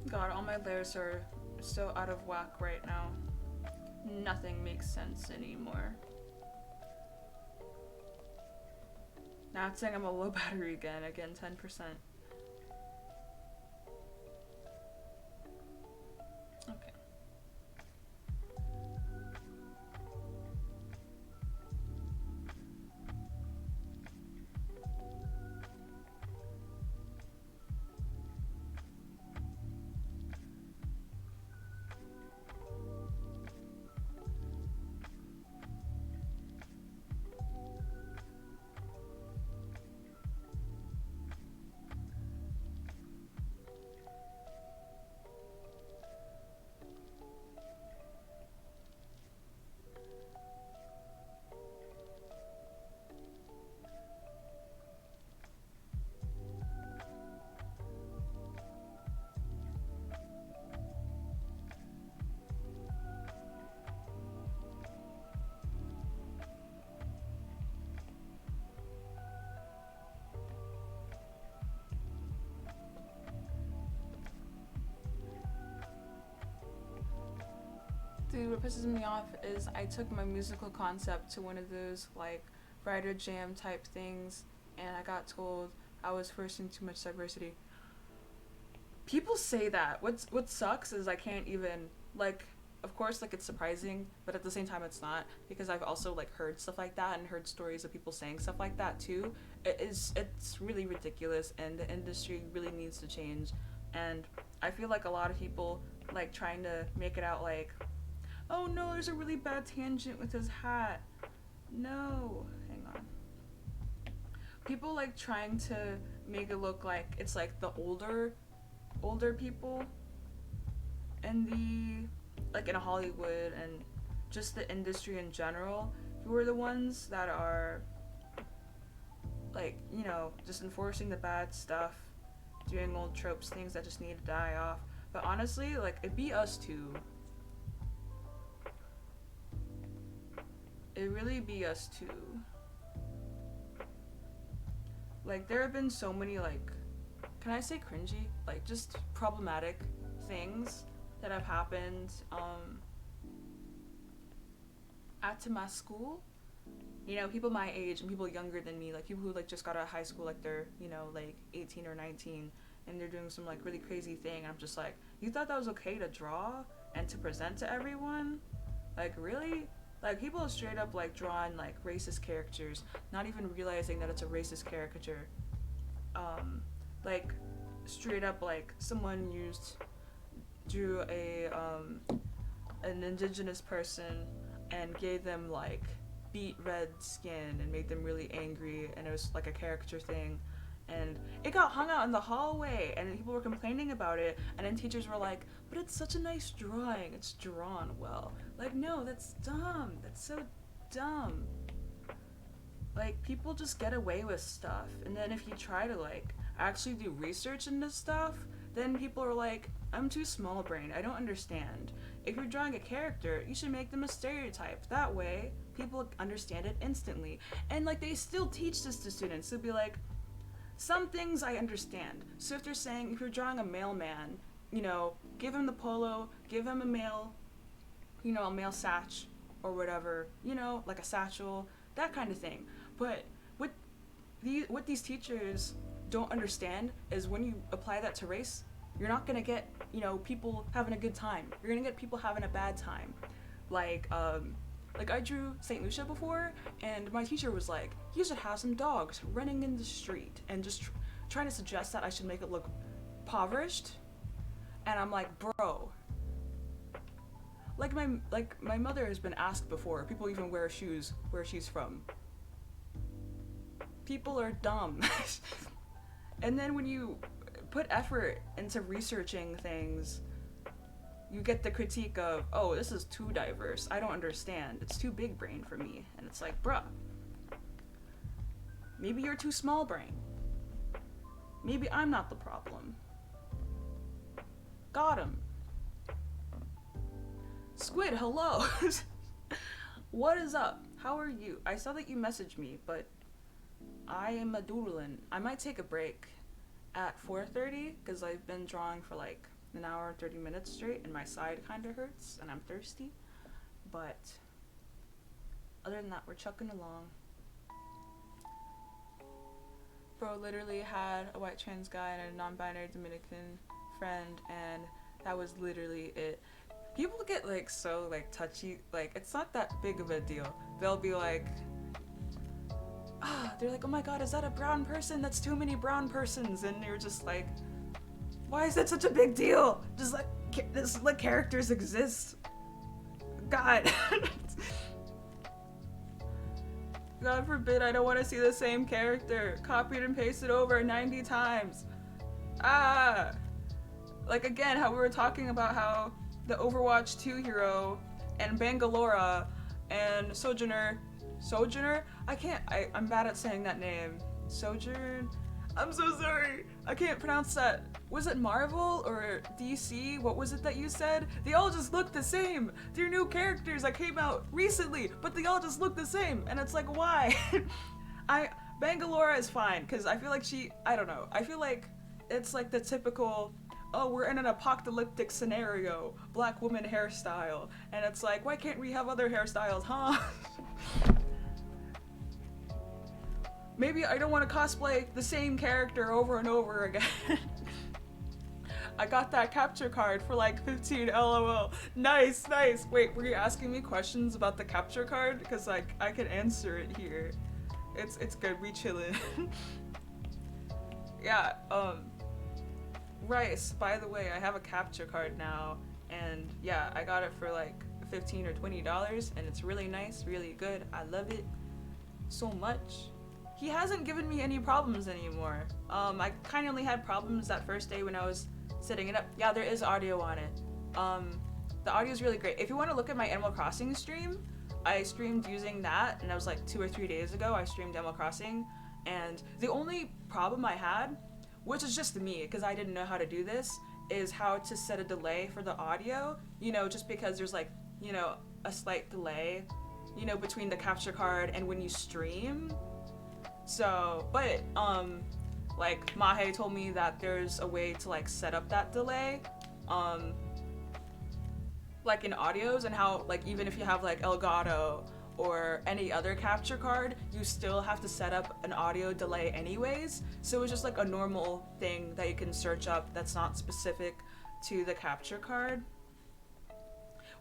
Speaker 1: God, all my layers are so out of whack right now. Nothing makes sense anymore. Now it's saying I'm a low battery again, 10%. Okay. Dude, what pisses me off is I took my musical concept to one of those like writer jam type things and I got told I was forcing too much diversity. People say that. What sucks is I can't even like, of course like it's surprising, but at the same time it's not, because I've also like heard stuff like that and heard stories of people saying stuff like that too. It's really ridiculous and the industry really needs to change. And I feel like a lot of people like trying to make it out like, oh no, there's a really bad tangent with his hat. No, hang on. People like trying to make it look like it's like the older people in the, like in Hollywood and just the industry in general, who are the ones that are like, you know, just enforcing the bad stuff, doing old tropes, things that just need to die off. But honestly, like, it'd be us too. It really be us too. Like, there have been so many, like, can I say cringy? Like, just problematic things that have happened at my school. You know, people my age and people younger than me, like people who like just got out of high school, like they're, you know, like 18 or 19, and they're doing some like really crazy thing. And I'm just like, you thought that was okay to draw and to present to everyone? Like, really? Like, people are straight up like drawing like racist characters, not even realizing that it's a racist caricature. Like straight up like someone drew an indigenous person and gave them like beet red skin and made them really angry, and it was like a caricature thing, and it got hung out in the hallway and people were complaining about it, and then teachers were like, but it's such a nice drawing, it's drawn well. Like, no, that's dumb, that's so dumb. Like, people just get away with stuff, and then if you try to like actually do research into stuff, then people are like, I'm too small brain, I don't understand. If you're drawing a character, you should make them a stereotype. That way, people understand it instantly. And like, they still teach this to students. They'll be like, some things I understand. So if they're saying, if you're drawing a mailman, you know, give him the polo, give him a mail, you know, a mail satch or whatever, you know, like a satchel, that kind of thing. But what these teachers don't understand is when you apply that to race, you're not gonna get, you know, people having a good time. You're gonna get people having a bad time. Like I drew St. Lucia before, and my teacher was like, you should have some dogs running in the street, and just trying to suggest that I should make it look impoverished. And I'm like, bro, my mother has been asked before. People even wear shoes where she's from. People are dumb. And then when you put effort into researching things, you get the critique of, oh, this is too diverse. I don't understand. It's too big brain for me. And it's like, bruh, maybe you're too small brain. Maybe I'm not the problem. Got him. Squid, hello. What is up? How are you? I saw that you messaged me, but I am a doodlin'. I might take a break at 4:30 because I've been drawing for like an hour and 30 minutes straight and my side kind of hurts and I'm thirsty. But other than that, we're chucking along. Bro literally had a white trans guy and a non-binary Dominican friend, and that was literally it. People get like so like touchy, like it's not that big of a deal. They'll be like, they're like, oh my god, is that a brown person? That's too many brown persons. And you're just like, why is that such a big deal? Just let characters exist. God. God forbid I don't want to see the same character copied and pasted over 90 times. Like again, how we were talking about how the Overwatch 2 hero and Bangalore and Sojourner, I'm bad at saying that name. Sojourn, I'm so sorry. I can't pronounce that. Was it Marvel or DC? What was it that you said? They all just look the same. They're new characters that came out recently, but they all just look the same. And it's like, why? Bangalore is fine, because I feel like I don't know. I feel like it's like the typical, oh, we're in an apocalyptic scenario, black woman hairstyle. And it's like, why can't we have other hairstyles, huh? Maybe I don't want to cosplay the same character over and over again. I got that capture card for like 15 LOL. Nice. Wait, were you asking me questions about the capture card? Because like I can answer it here. It's good, we chillin'. Yeah, Rice, by the way, I have a capture card now, and yeah, I got it for like $15 or $20, and it's really nice, really good. I love it so much. He hasn't given me any problems anymore. I kind of only had problems that first day when I was setting it up. Yeah, there is audio on it. The audio is really great. If you want to look at my Animal Crossing stream, I streamed using that, and that was like 2 or 3 days ago. I streamed Animal Crossing, and the only problem I had, which is just me, because I didn't know how to do this, is how to set a delay for the audio. You know, just because there's like, you know, a slight delay, you know, between the capture card and when you stream. So, but, like, Mahe told me that there's a way to, like, set up that delay, like, in audios, and how, like, even if you have, like, Elgato or any other capture card, you still have to set up an audio delay anyways. So it's just, like, a normal thing that you can search up that's not specific to the capture card,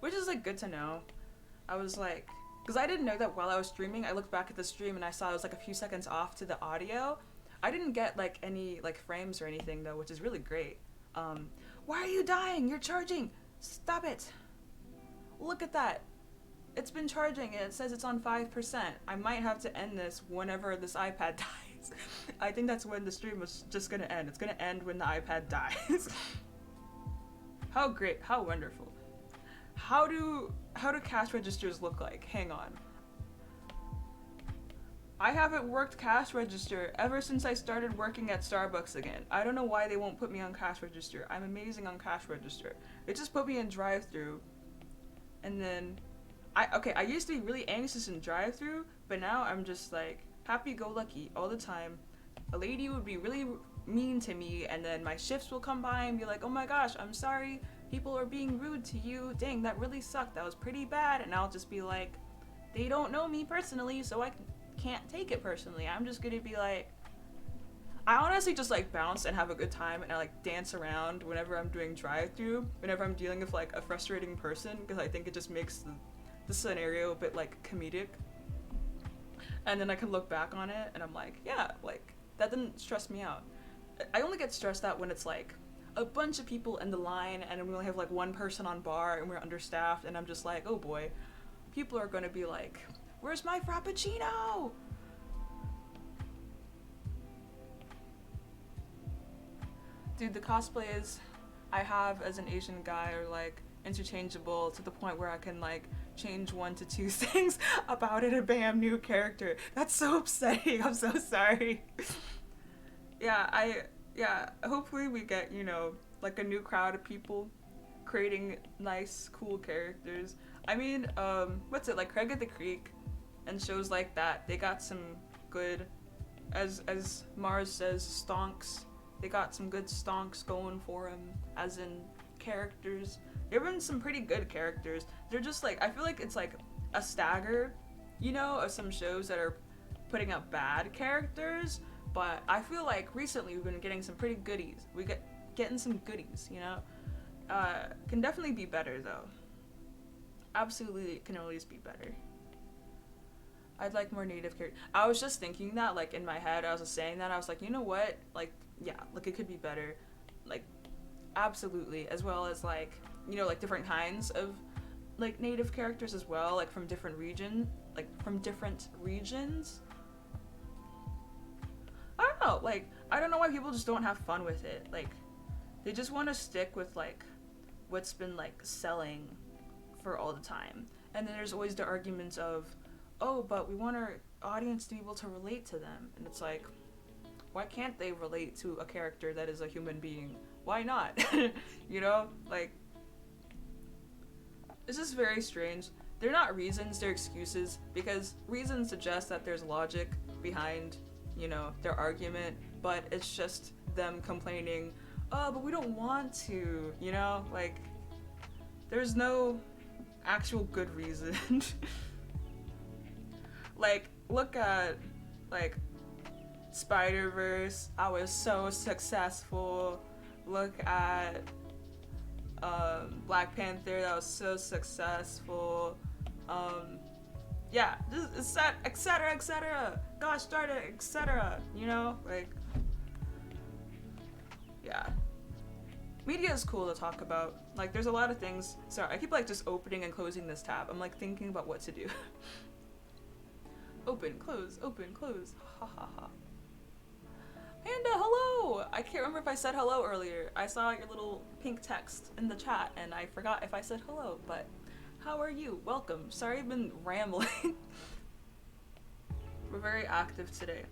Speaker 1: which is, like, good to know. I was like, because I didn't know that while I was streaming. I looked back at the stream and I saw it was like a few seconds off to the audio. I didn't get like any like frames or anything though, which is really great. Why are you dying? You're charging. Stop it. Look at that. It's been charging and it says it's on 5%. I might have to end this whenever this iPad dies. I think that's when the stream was just gonna end. It's gonna end when the iPad dies. How great, how wonderful. How do cash registers look like? Hang on. I haven't worked cash register ever since I started working at Starbucks again. I don't know why they won't put me on cash register. I'm amazing on cash register. It just put me in drive-thru. And then I used to be really anxious in drive-thru, but now I'm just like happy-go-lucky all the time. A lady would be really mean to me, and then my shifts will come by and be like, oh my gosh, I'm sorry. People are being rude to you. Dang, that really sucked. That was pretty bad. And I'll just be like, they don't know me personally, so I can't take it personally. I'm just gonna be like, I honestly just like bounce and have a good time, and I like dance around whenever I'm doing drive-thru, whenever I'm dealing with like a frustrating person, because I think it just makes the scenario a bit like comedic. And then I can look back on it and I'm like, yeah, like that didn't stress me out. I only get stressed out when it's like a bunch of people in the line and we only have like one person on bar and we're understaffed, and I'm just like, oh boy, people are gonna be like, where's my frappuccino? Dude, the cosplays I have as an Asian guy are like interchangeable to the point where I can like change 1 to 2 things about it and bam, new character. That's so upsetting. I'm so sorry. Yeah, hopefully we get, you know, like a new crowd of people creating nice, cool characters. I mean, what's it, like Craig of the Creek and shows like that, they got some good, as Mars says, stonks. They got some good stonks going for them, as in characters. There have been some pretty good characters. They're just like, I feel like it's like a stagger, you know, of some shows that are putting out bad characters, but I feel like recently we've been getting some pretty goodies. Getting some goodies, you know? Can definitely be better though. Absolutely can always be better. I'd like more native characters. I was just thinking that, like, in my head, I was just saying that, I was like, you know what? Like, yeah, like, it could be better. Like, absolutely. As well as, like, you know, like, different kinds of, like, native characters as well, like, from different regions. I don't know, like, I don't know why people just don't have fun with it. Like, they just want to stick with, like, what's been, like, selling for all the time. And then there's always the arguments of, oh, but we want our audience to be able to relate to them. And it's like, why can't they relate to a character that is a human being? Why not? You know? Like, it's just very strange. They're not reasons, they're excuses, because reasons suggest that there's logic behind, you know, their argument, but it's just them complaining, oh, but we don't want to, you know? Like, there's no actual good reason. Like, look at, like, Spider-Verse, I was so successful. Look at Black Panther, that was so successful. Yeah, just etc, etc. Gosh darn it, etc. You know, like, yeah. Media is cool to talk about. Like, there's a lot of things. Sorry, I keep like just opening and closing this tab. I'm like thinking about what to do. Open, close, ha ha ha. Panda, hello! I can't remember if I said hello earlier. I saw your little pink text in the chat and I forgot if I said hello, but how are you? Welcome. Sorry I've been rambling. We're very active today.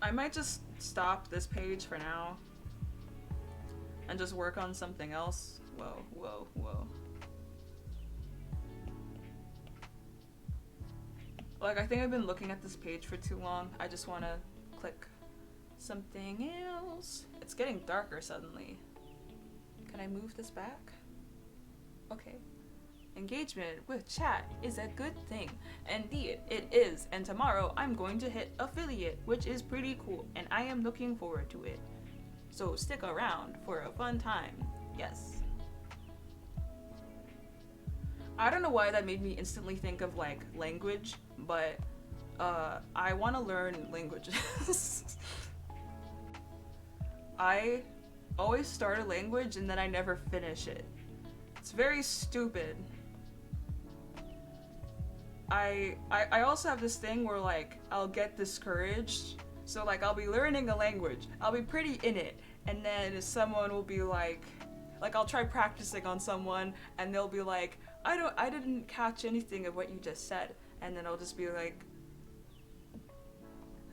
Speaker 1: I might just stop this page for now and just work on something else. Whoa, whoa, whoa. Like, I think I've been looking at this page for too long. I just want to click something else. It's getting darker suddenly. Can I move this back? Okay. Engagement with chat is a good thing. Indeed, it is. And tomorrow I'm going to hit affiliate, which is pretty cool. And I am looking forward to it. So stick around for a fun time. Yes. I don't know why that made me instantly think of, like, language, but I want to learn languages. I always start a language and then I never finish it. It's very stupid. I also have this thing where, like, I'll get discouraged. So, like, I'll be learning a language. I'll be pretty in it. And then someone will be like, I'll try practicing on someone and they'll be like, I didn't catch anything of what you just said. And then I'll just be like,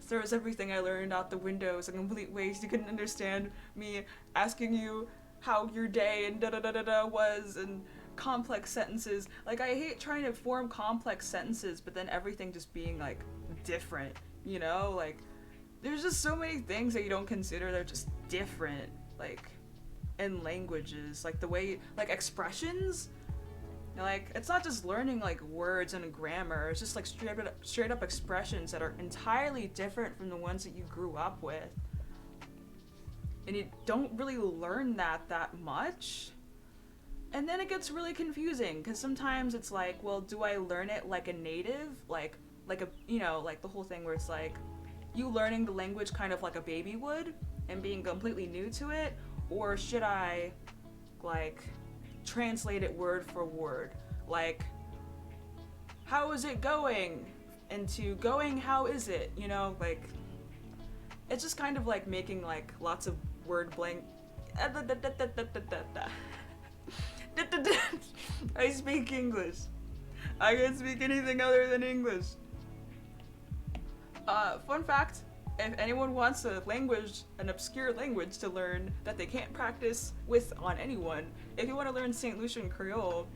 Speaker 1: throws everything I learned out the window. It's a complete waste. You couldn't understand me asking you how your day and da-da-da-da-da was and complex sentences. Like, I hate trying to form complex sentences, but then everything just being, like, different, you know? Like, there's just so many things that you don't consider. They're just different, like, in languages. Like, the way, like, expressions. Like, it's not just learning, like, words and grammar. It's just, like, straight up expressions that are entirely different from the ones that you grew up with. And you don't really learn that much. And then it gets really confusing, because sometimes it's like, well, do I learn it like a native? Like a, you know, like the whole thing where it's like, you learning the language kind of like a baby would and being completely new to it, or should I like translate it word for word? Like, how is it going? Into going, how is it? You know, like, it's just kind of like making like lots of word blank. I speak English. I can speak anything other than English. Fun fact, if anyone wants a language, an obscure language to learn that they can't practice with on anyone, if you want to learn St. Lucian Creole,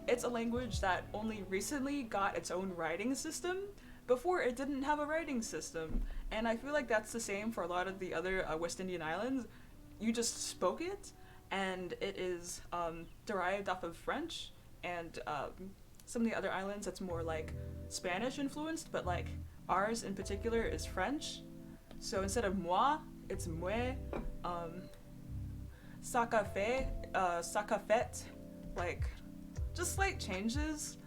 Speaker 1: it's a language that only recently got its own writing system. Before, it didn't have a writing system, and I feel like that's the same for a lot of the other West Indian islands. You just spoke it, and it is derived off of French, and some of the other islands it's more like Spanish influenced, but like ours in particular is French. So instead of moi, it's mouais. Ça café, ça cafet, like just slight changes,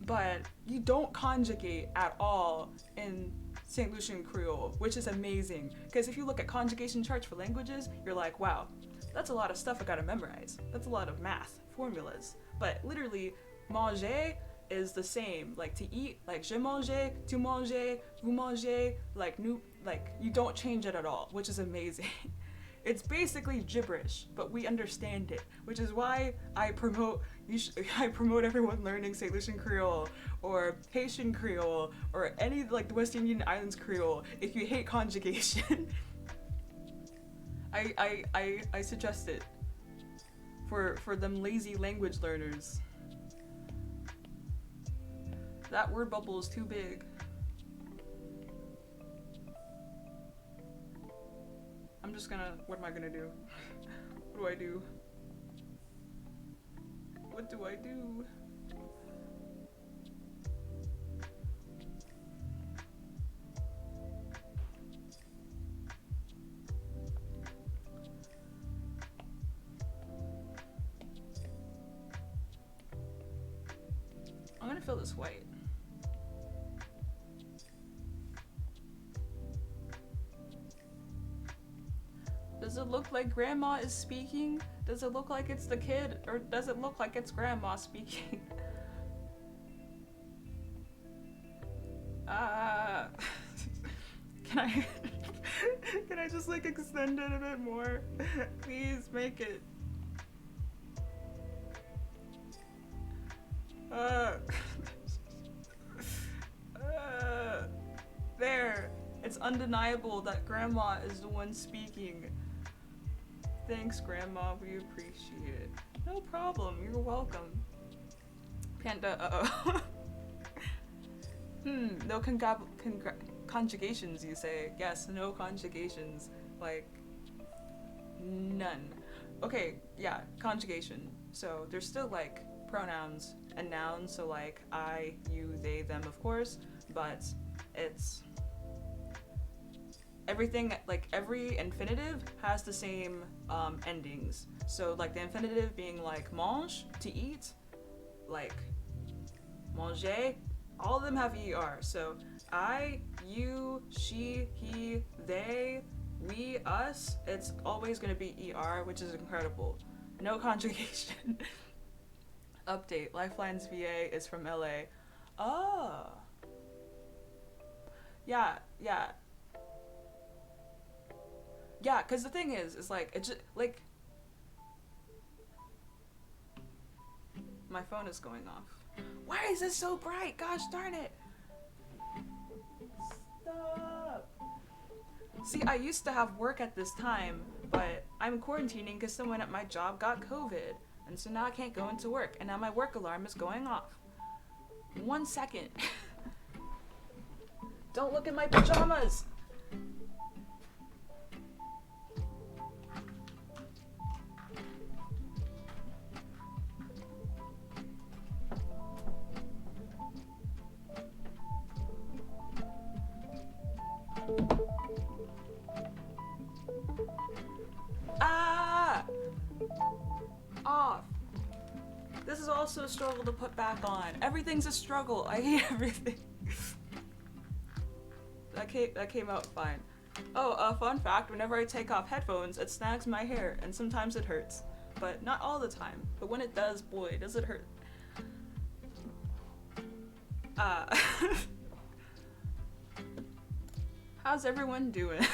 Speaker 1: but you don't conjugate at all in St. Lucian Creole, which is amazing. Because if you look at conjugation charts for languages, you're like, wow, that's a lot of stuff I gotta memorize. That's a lot of math, formulas. But literally, manger is the same. Like to eat, like je mange, tu manges, vous mangez, like you don't change it at all, which is amazing. It's basically gibberish, but we understand it, which is why I promote everyone learning St. Lucian Creole or Haitian Creole or any like the West Indian Islands Creole. If you hate conjugation, I suggest it for them lazy language learners. That word bubble is too big. I'm just gonna, what am I gonna do? What do I do? What do I do? I'm gonna fill this white. Does it look like grandma is speaking? Does it look like it's the kid? Or does it look like it's grandma speaking? Can I just like extend it a bit more? Please make it. There. It's undeniable that grandma is the one speaking. Thanks, Grandma. We appreciate it. No problem. You're welcome. Panda, no conjugations, you say. Yes, no conjugations. Like, none. Okay, yeah, conjugation. So there's still, like, pronouns and nouns. So, like, I, you, they, them, of course. But it's... everything, like every infinitive has the same endings. So like the infinitive being like mange, to eat, like manger, all of them have ER. So I, you, she, he, they, we, us, it's always gonna be ER, which is incredible. No conjugation. Update, Lifeline's VA is from LA. Oh. Yeah. Yeah, because the thing is like, it just, like, my phone is going off. Why is this so bright? Gosh darn it. Stop. See, I used to have work at this time, but I'm quarantining because someone at my job got COVID. And so now I can't go into work, and now my work alarm is going off. 1 second. Don't look at my pajamas. Off. This is also a struggle to put back on. Everything's a struggle. I hate everything. that came out fine. Oh, a fun fact, whenever I take off headphones, it snags my hair, and sometimes it hurts. But not all the time. But when it does, boy, does it hurt. How's everyone doing?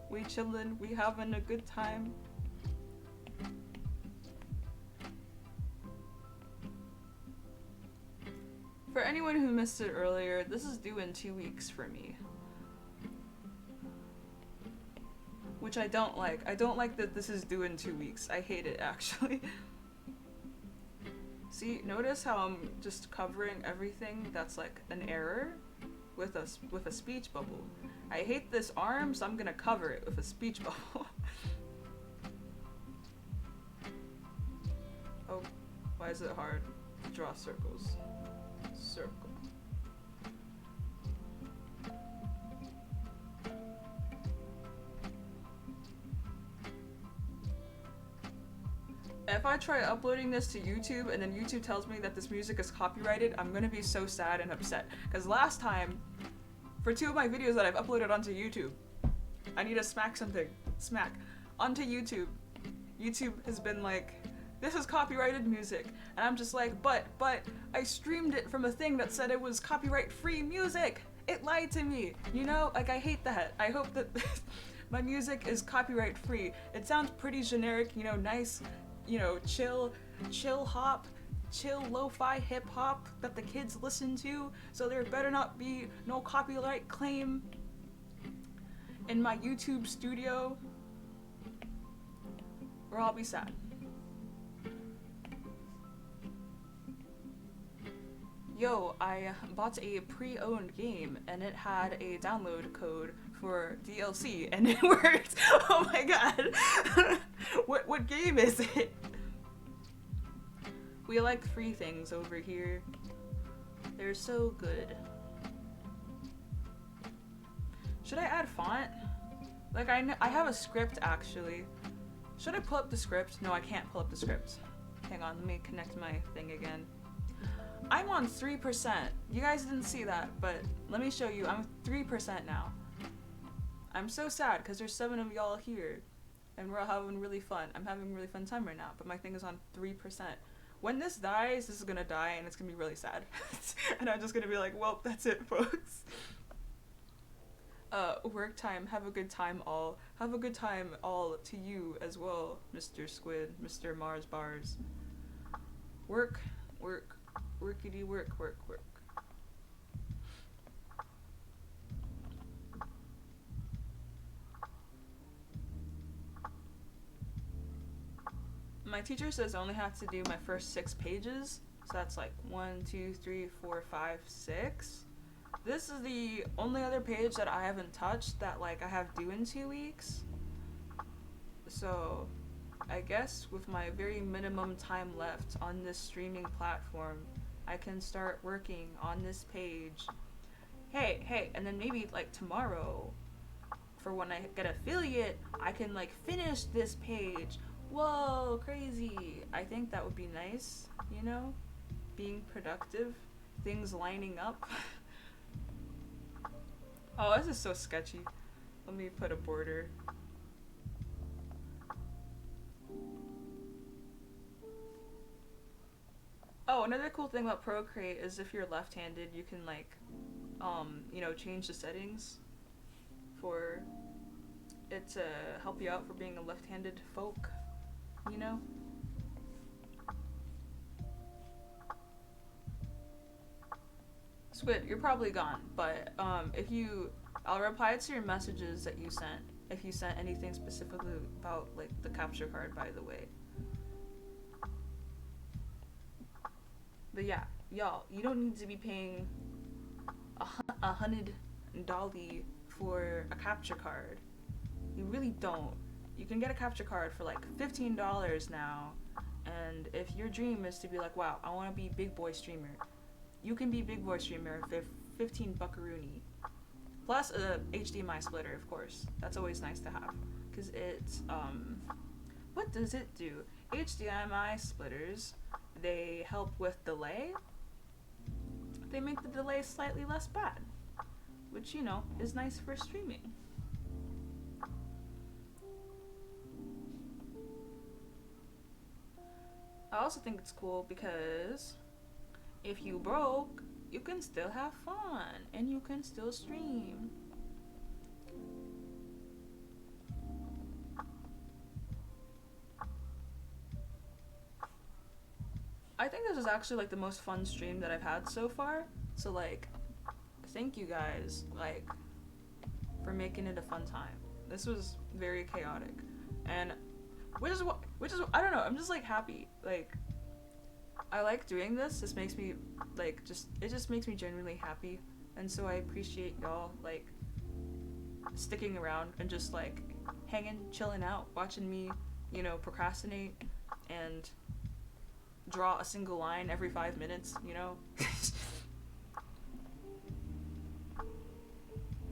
Speaker 1: We chillin', we having a good time. For anyone who missed it earlier, this is due in 2 weeks for me. Which I don't like. I don't like that this is due in 2 weeks. I hate it, actually. See, notice how I'm just covering everything that's like an error with a speech bubble. I hate this arm, so I'm gonna cover it with a speech bubble. Oh, why is it hard to draw circles? Circle. If I try uploading this to YouTube and then YouTube tells me that this music is copyrighted, I'm gonna be so sad and upset. Because last time, for 2 of my videos that I've uploaded onto YouTube, I need to smack onto YouTube. YouTube has been like, this is copyrighted music. And I'm just like, but I streamed it from a thing that said it was copyright-free music. It lied to me, you know? Like, I hate that. I hope that my music is copyright-free. It sounds pretty generic, you know, nice, you know, chill hop, chill lo-fi hip-hop that the kids listen to, so there better not be no copyright claim in my YouTube studio, or I'll be sad. Yo, I bought a pre-owned game and it had a download code for DLC and it worked. Oh my god. What game is it? We like free things over here. They're so good. Should I add font? Like I have a script actually. Should I pull up the script? No, I can't pull up the script. Hang on, let me connect my thing again. I'm on 3%. You guys didn't see that, but let me show you. I'm 3% now. I'm so sad because there's 7 of y'all here and we're all having really fun. I'm having a really fun time right now, but my thing is on 3%. When this dies, this is gonna die and it's gonna be really sad. And I'm just gonna be like, well, that's it, folks. Work time. Have a good time, all. Have a good time, all, to you as well, Mr. Squid, Mr. Mars Bars. Work, work. Workity work. My teacher says I only have to do my first 6 pages, so that's like 1, 2, 3, 4, 5, 6. This is the only other page that I haven't touched that like I have due in 2 weeks. So I guess with my very minimum time left on this streaming platform, I can start working on this page. Hey, and then maybe like tomorrow, for when I get affiliate, I can like finish this page. Whoa, crazy. I think that would be nice, you know? Being productive, things lining up. Oh, this is so sketchy. Let me put a border. Oh, another cool thing about Procreate is if you're left-handed, you can like, you know, change the settings for it to help you out for being a left-handed folk, you know? Squid, you're probably gone, but I'll reply to your messages that you sent, if you sent anything specifically about like the capture card, by the way. But yeah, y'all, you don't need to be paying $100 for a capture card. You really don't. You can get a capture card for like $15 now, and if your dream is to be like, wow, I want to be big boy streamer, you can be big boy streamer for 15 buckaroony. Plus a HDMI splitter, of course. That's always nice to have, because it's, what does it do? HDMI splitters, they help with delay. They make the delay slightly less bad. which, you know, is nice for streaming. I also think it's cool because if you broke, you can still have fun and you can still stream. I think this is actually like the most fun stream that I've had so far. So like, thank you guys, like, for making it a fun time. This was very chaotic, and which is I don't know. I'm just like happy. Like, I like doing this. This makes me like it just makes me genuinely happy, and so I appreciate y'all like sticking around and just like hanging, chilling out, watching me, you know, procrastinate and draw a single line every 5 minutes, you know.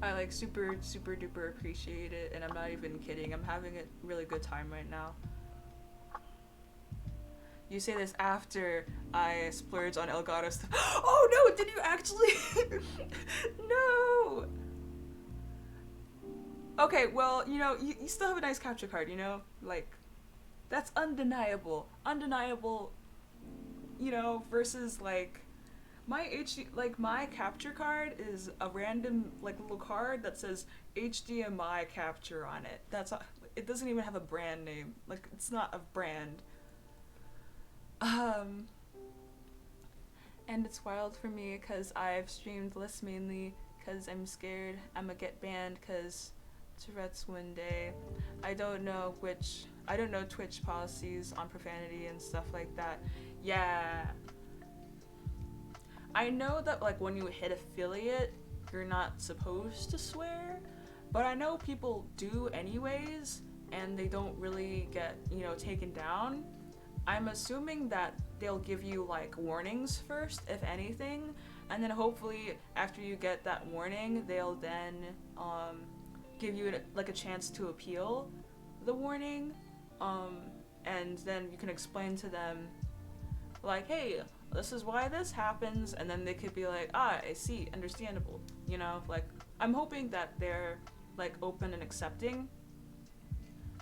Speaker 1: I like super duper appreciate it, and I'm not even kidding. I'm having a really good time right now. You say this after I splurge on Elgato stuff. Oh no, did you actually? No! Okay, well, you know, you still have a nice capture card, you know? Like, that's undeniable. Undeniable, you know, versus like my capture card is a random like little card that says HDMI capture on it. It doesn't even have a brand name. Like, it's not a brand. And it's wild for me because I've streamed less mainly because I'm scared I'm gonna get banned because Tourette's one day. I don't know Twitch policies on profanity and stuff like that. Yeah. I know that like when you hit affiliate, you're not supposed to swear, but I know people do anyways, and they don't really get, you know, taken down. I'm assuming that they'll give you like warnings first, if anything, and then hopefully after you get that warning, they'll then give you like a chance to appeal the warning, and then you can explain to them like, hey, this is why this happens, and then they could be like, I see, understandable, you know. Like, I'm hoping that they're like open and accepting,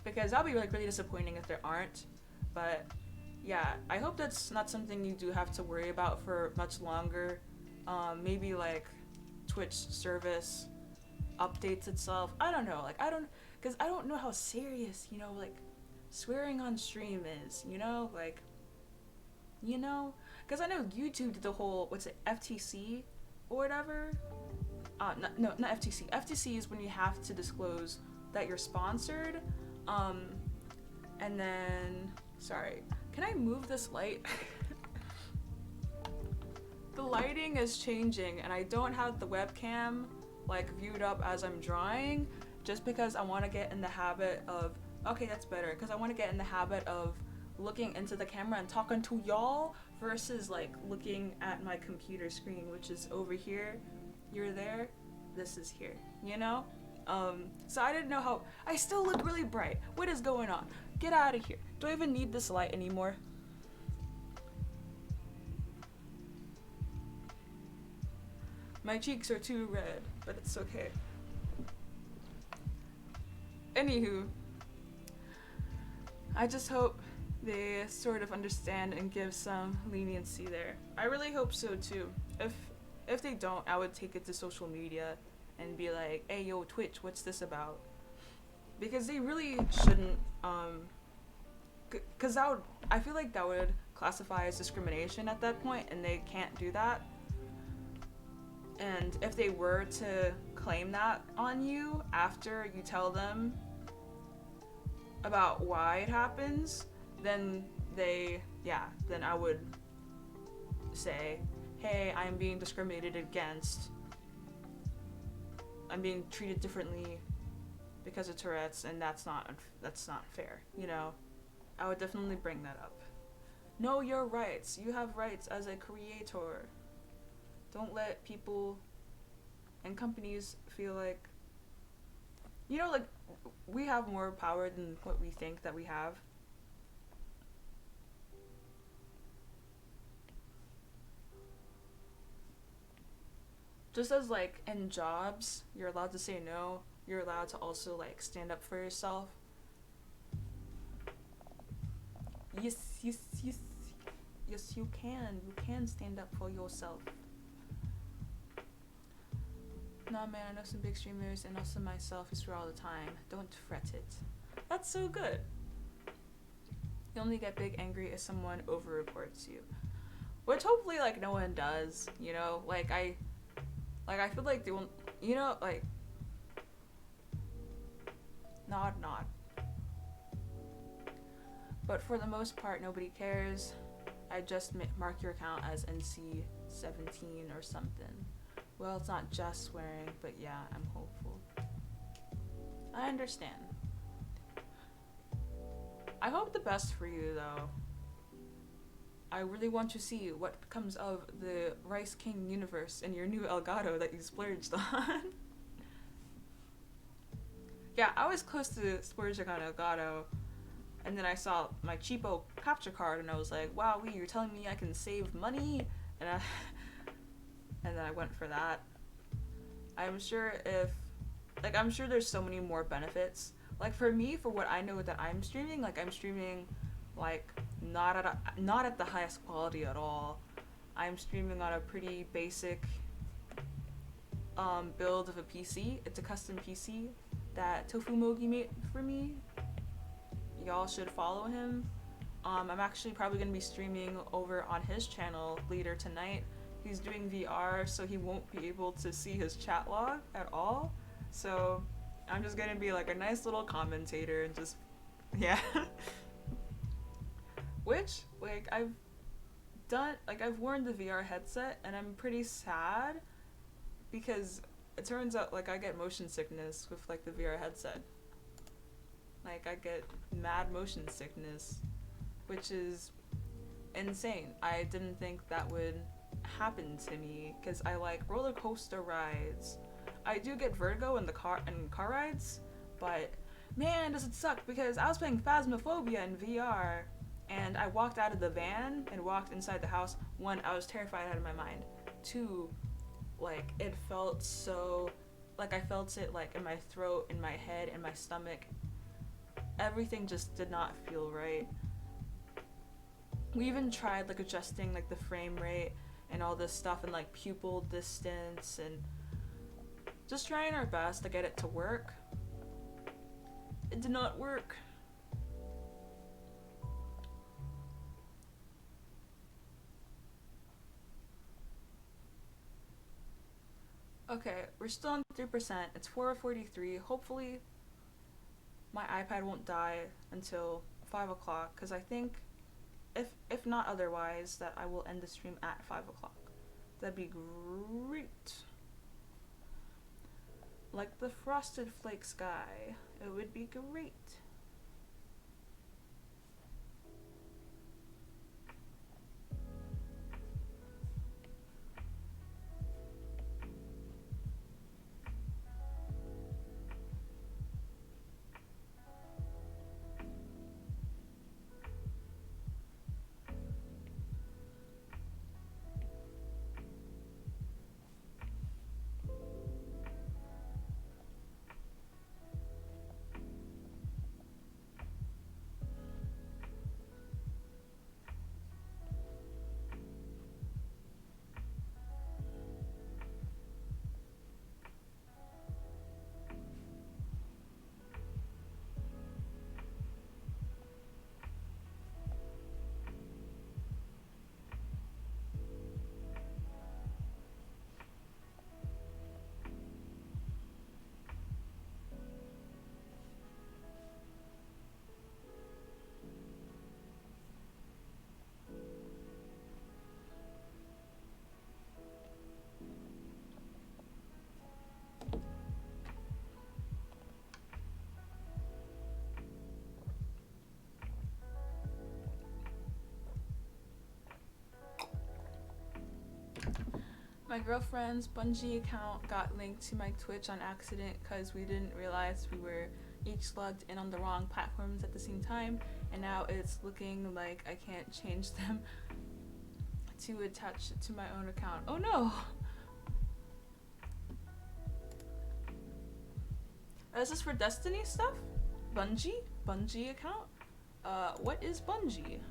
Speaker 1: because that'll be like really disappointing if there aren't. But yeah, I hope that's not something you do have to worry about for much longer. Maybe like Twitch service updates itself. I don't know, like, because I don't know how serious, you know, like swearing on stream is, you know, like, you know, because I know YouTube did the whole, what's it, FTC or whatever. Not FTC. FTC is when you have to disclose that you're sponsored. And then, sorry, can I move this light? The lighting is changing, and I don't have the webcam like viewed up as I'm drawing, just because I want to get in the habit of, okay, that's better, because I want to get in the habit of looking into the camera and talking to y'all versus like looking at my computer screen, which is over here. You're there, this is here, you know? So I didn't know how. I still look really bright. What is going on? Get out of here. Do I even need this light anymore? My cheeks are too red, but it's okay. Anywho, I just hope they sort of understand and give some leniency there. I really hope so too. If they don't, I would take it to social media and be like, hey yo, Twitch, what's this about? Because they really shouldn't, because I feel like that would classify as discrimination at that point, and they can't do that. And if they were to claim that on you after you tell them about why it happens, then then I would say, hey, I'm being discriminated against. I'm being treated differently because of Tourette's, and that's not fair, you know? I would definitely bring that up. Know your rights. You have rights as a creator. Don't let people and companies feel like, you know, like, we have more power than what we think that we have. just as like in jobs, you're allowed to say no, you're allowed to also like stand up for yourself. Yes, yes, yes. Yes, you can. You can stand up for yourself. Nah, man, I know some big streamers and also myself who swear all the time. Don't fret it. That's so good. You only get big angry if someone over-reports you. Which hopefully, like, no one does, you know? Like, I feel like they won't, you know, like, nod. But for the most part, nobody cares. I just mark your account as NC-17 or something. Well, it's not just swearing, but yeah, I'm hopeful. I understand. I hope the best for you, though. I really want to see what becomes of the Rice King universe and your new Elgato that you splurged on. Yeah, I was close to splurging on Elgato, and then I saw my cheapo capture card, and I was like, wow, you're telling me I can save money? And then I went for that. I'm sure I'm sure there's so many more benefits. Like for me, for what I know that I'm streaming, like I'm streaming like not at the highest quality at all. I'm streaming on a pretty basic build of a PC. It's a custom PC that Tofu Mogi made for me. Y'all should follow him. I'm actually probably gonna be streaming over on his channel later tonight. He's doing VR, so he won't be able to see his chat log at all. So I'm just gonna be like a nice little commentator and just, yeah. Which, like, I've worn the VR headset and I'm pretty sad because it turns out, like, I get motion sickness with, like, the VR headset. Like, I get mad motion sickness, which is insane. I didn't think that would happen to me because I like roller coaster rides. I do get vertigo in car rides, but man, does it suck because I was playing Phasmophobia in VR and I walked out of the van and walked inside the house. One, I was terrified out of my mind. Two, like it felt so, like I felt it like in my throat, in my head, in my stomach. Everything just did not feel right. We even tried like adjusting like the frame rate and all this stuff and like pupil distance and just trying our best to get it to work. It did not work. Okay, we're still on 3%. It's 4:43. Hopefully my iPad won't die until 5 o'clock because I think if not otherwise, that I will end the stream at 5 o'clock. That'd be great. Like the frosted flake sky. It would be great. My girlfriend's Bungie account got linked to my Twitch on accident because we didn't realize we were each logged in on the wrong platforms at the same time, and now it's looking like I can't change them to attach it to my own account. Oh no! Is this for Destiny stuff? Bungie account? What is Bungie?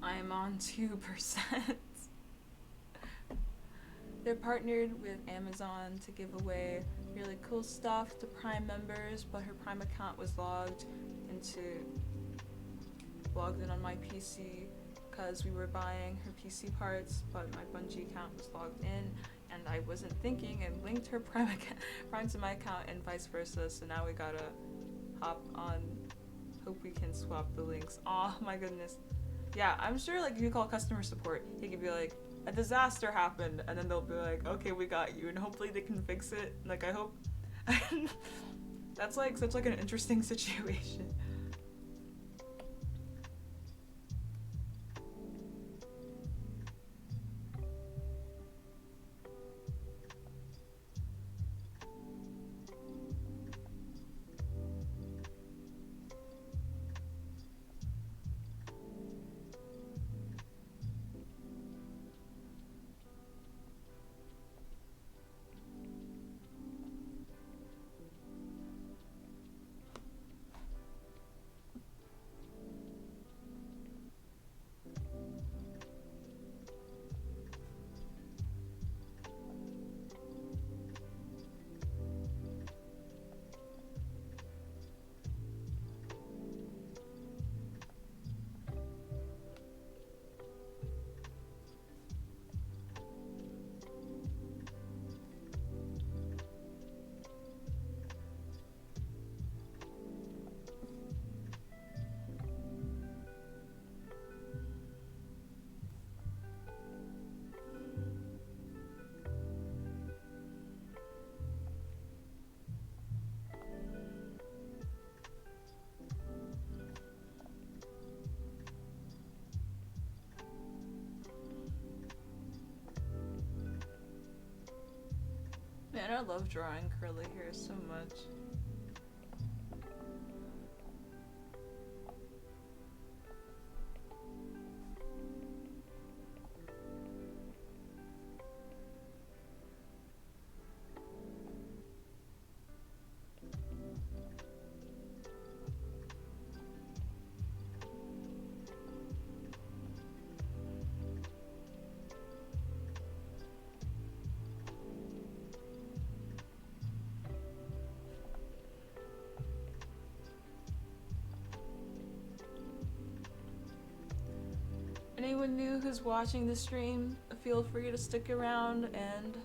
Speaker 1: I'm on 2%. They're partnered with Amazon to give away really cool stuff to Prime members, but her Prime account was logged in on my PC because we were buying her PC parts, but my Bungie account was logged in and I wasn't thinking and linked her Prime to my account and vice versa, so now we gotta hop on. Hope we can swap the links. Oh my goodness. Yeah, I'm sure like if you call customer support, he could be like, a disaster happened, and then they'll be like, okay, we got you, and hopefully they can fix it. Like, I hope. That's like such like an interesting situation. Man, I love drawing curly hair so much. Anyone new who's watching the stream, feel free to stick around and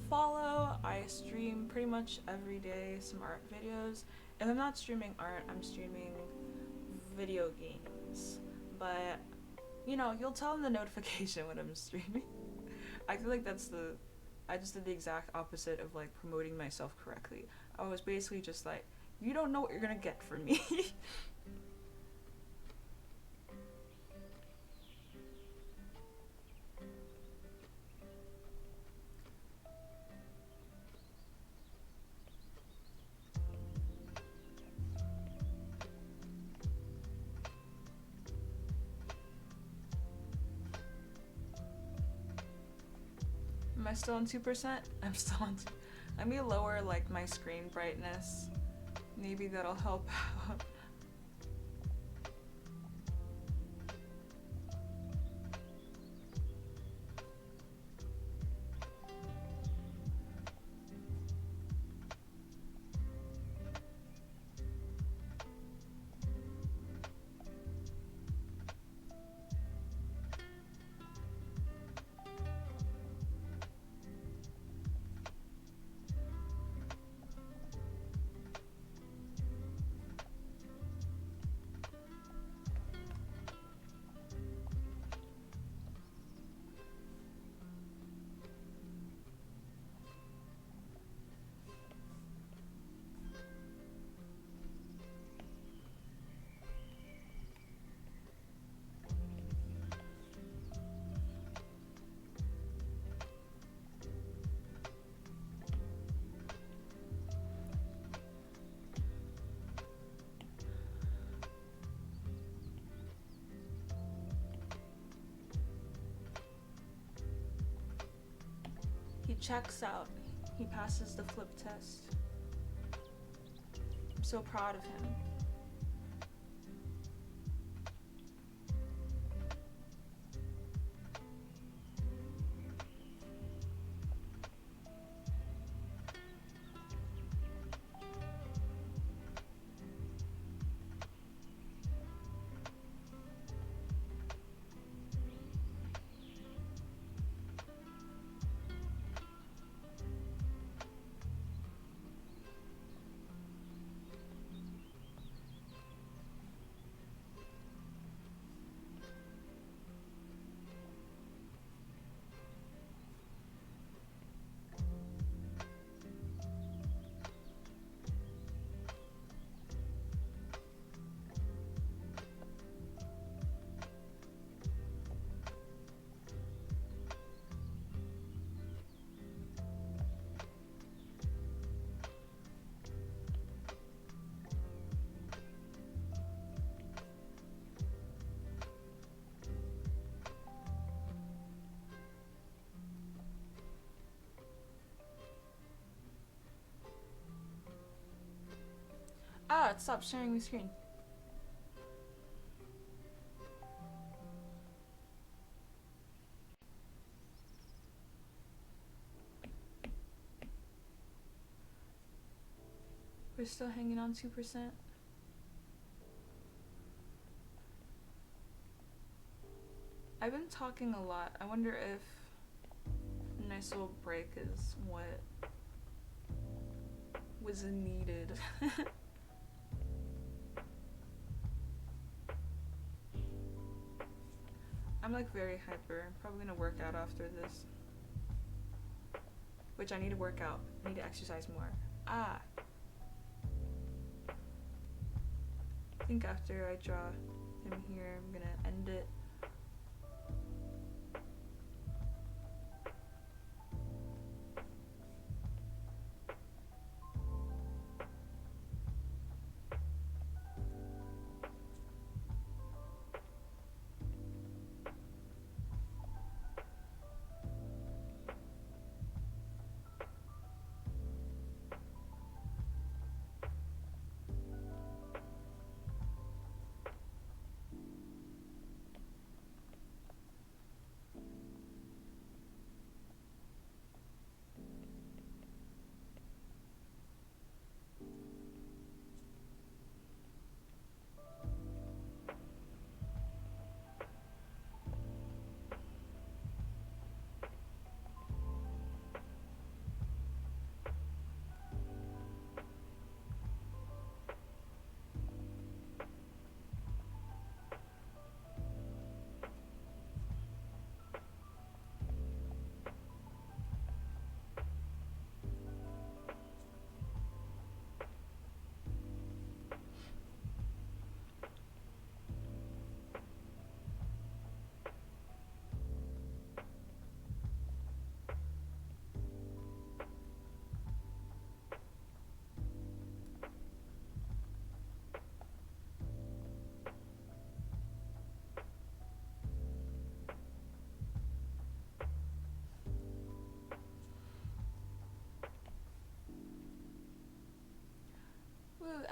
Speaker 1: follow. I stream pretty much every day some art videos. If I'm not streaming art, I'm streaming video games. But, you know, you'll tell in the notification when I'm streaming. I feel like I just did the exact opposite of like promoting myself correctly. I was basically just like, You don't know what you're gonna get from me. Am I still on 2%? I'm still on 2%. Let me lower like my screen brightness. Maybe that'll help out. He checks out. He passes the flip test. I'm so proud of him. Ah, it stopped sharing the screen. We're still hanging on 2%. I've been talking a lot. I wonder if a nice little break is what was needed. I'm like very hyper. I'm probably gonna work out after this. Which I need to work out. I need to exercise more. Ah. I think after I draw him here, I'm gonna end it.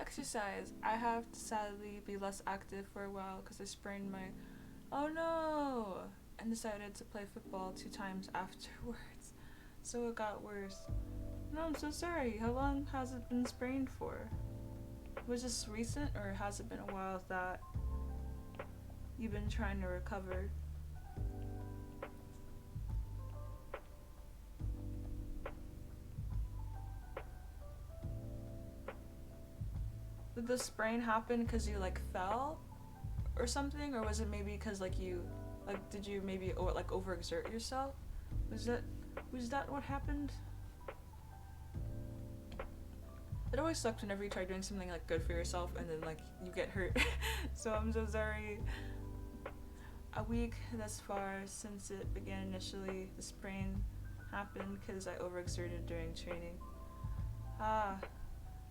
Speaker 1: exercise. I have to sadly be less active for a while because I sprained my. Oh no! And decided to play football 2 times afterwards. So it got worse. No, I'm so sorry. How long has it been sprained for? Was this recent or has it been a while that you've been trying to recover? Did the sprain happen because you like fell or something, or was it maybe because like you like did you maybe like overexert yourself? Was that what happened? It always sucks whenever you try doing something like good for yourself and then like you get hurt. So I'm so sorry. A week thus far since it began initially, the sprain happened because I overexerted during training.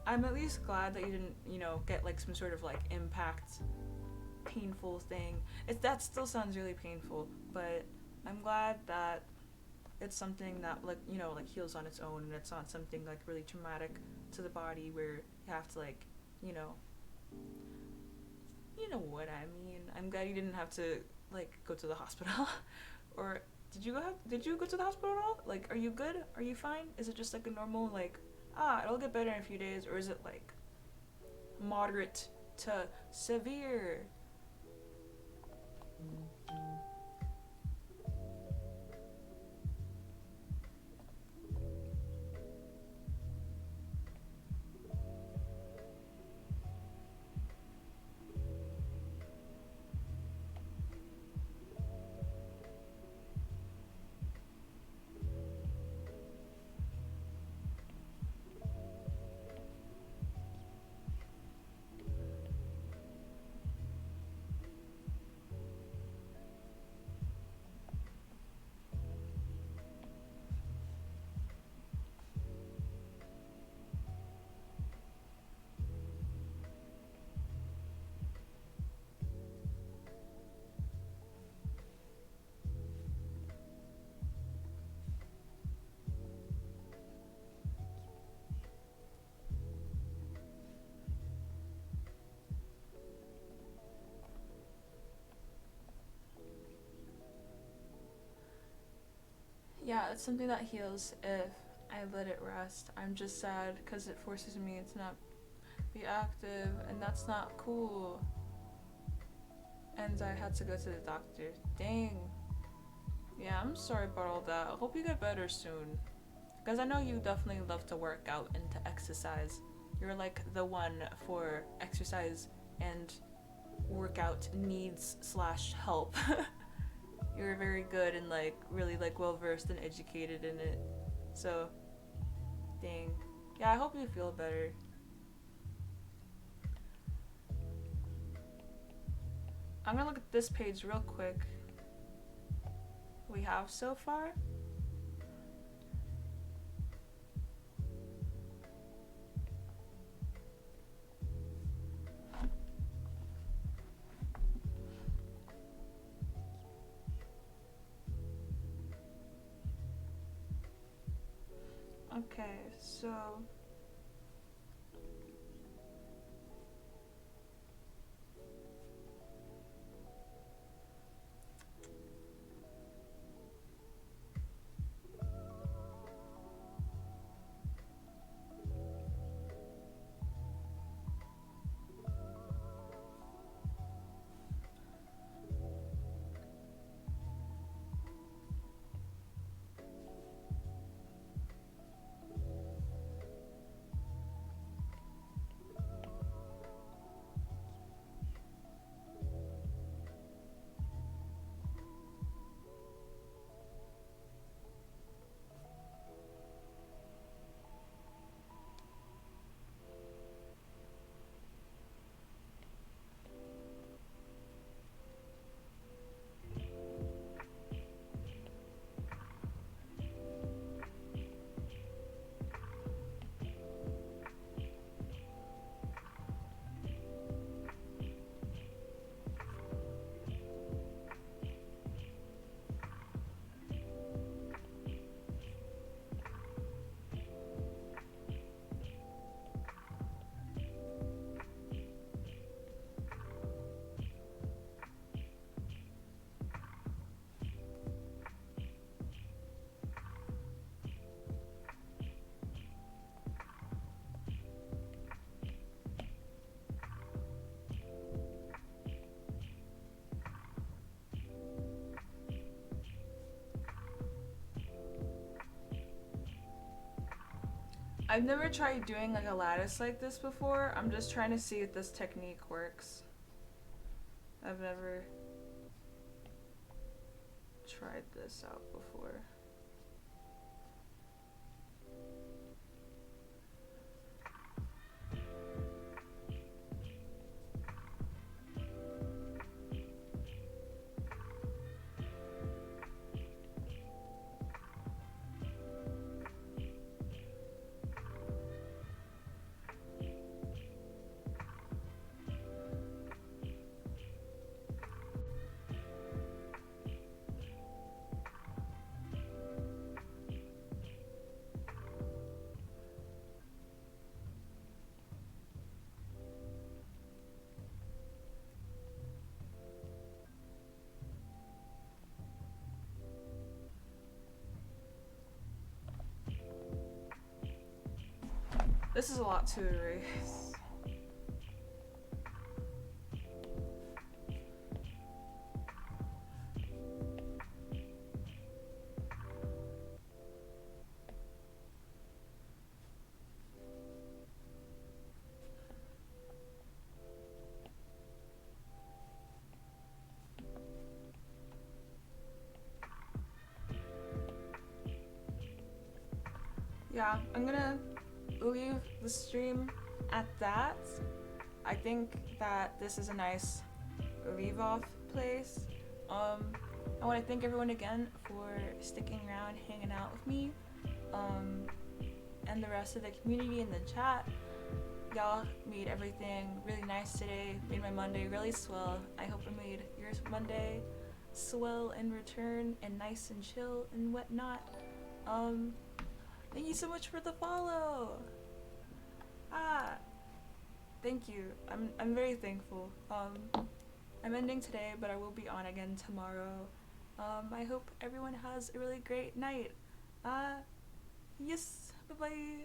Speaker 1: I'm at least glad that you didn't, get like some sort of like impact painful thing. That still sounds really painful, but I'm glad that it's something that like heals on its own, and it's not something like really traumatic to the body where you have to like you know what I mean. I'm glad you didn't have to like go to the hospital. Or did you go to the hospital at all? Like, are you good? Are you fine? Is it just like a normal like it'll get better in a few days, or is it like moderate to severe? Yeah, it's something that heals if I let it rest. I'm just sad because it forces me to not be active, and that's not cool. And I had to go to the doctor. Dang. Yeah, I'm sorry about all that. I hope you get better soon. Because I know you definitely love to work out and to exercise. You're like the one for exercise and workout needs / help. You're very good and like really like well versed and educated in it. So, dang. Yeah, I hope you feel better. I'm gonna look at this page real quick. We have so far. Okay, so I've never tried doing like a lattice like this before. I'm just trying to see if this technique works. I've never tried this out before. This is a lot to erase. Yeah, I'm gonna leave the stream at that. I think that this is a nice leave off place. I want to thank everyone again for sticking around, hanging out with me, and the rest of the community in the chat. Y'all made everything really nice today, made my Monday really swell. I hope I made your Monday swell in return and nice and chill and whatnot. Thank you so much for the follow. Thank you. I'm very thankful. I'm ending today, but I will be on again tomorrow. I hope everyone has a really great night. Yes, bye bye.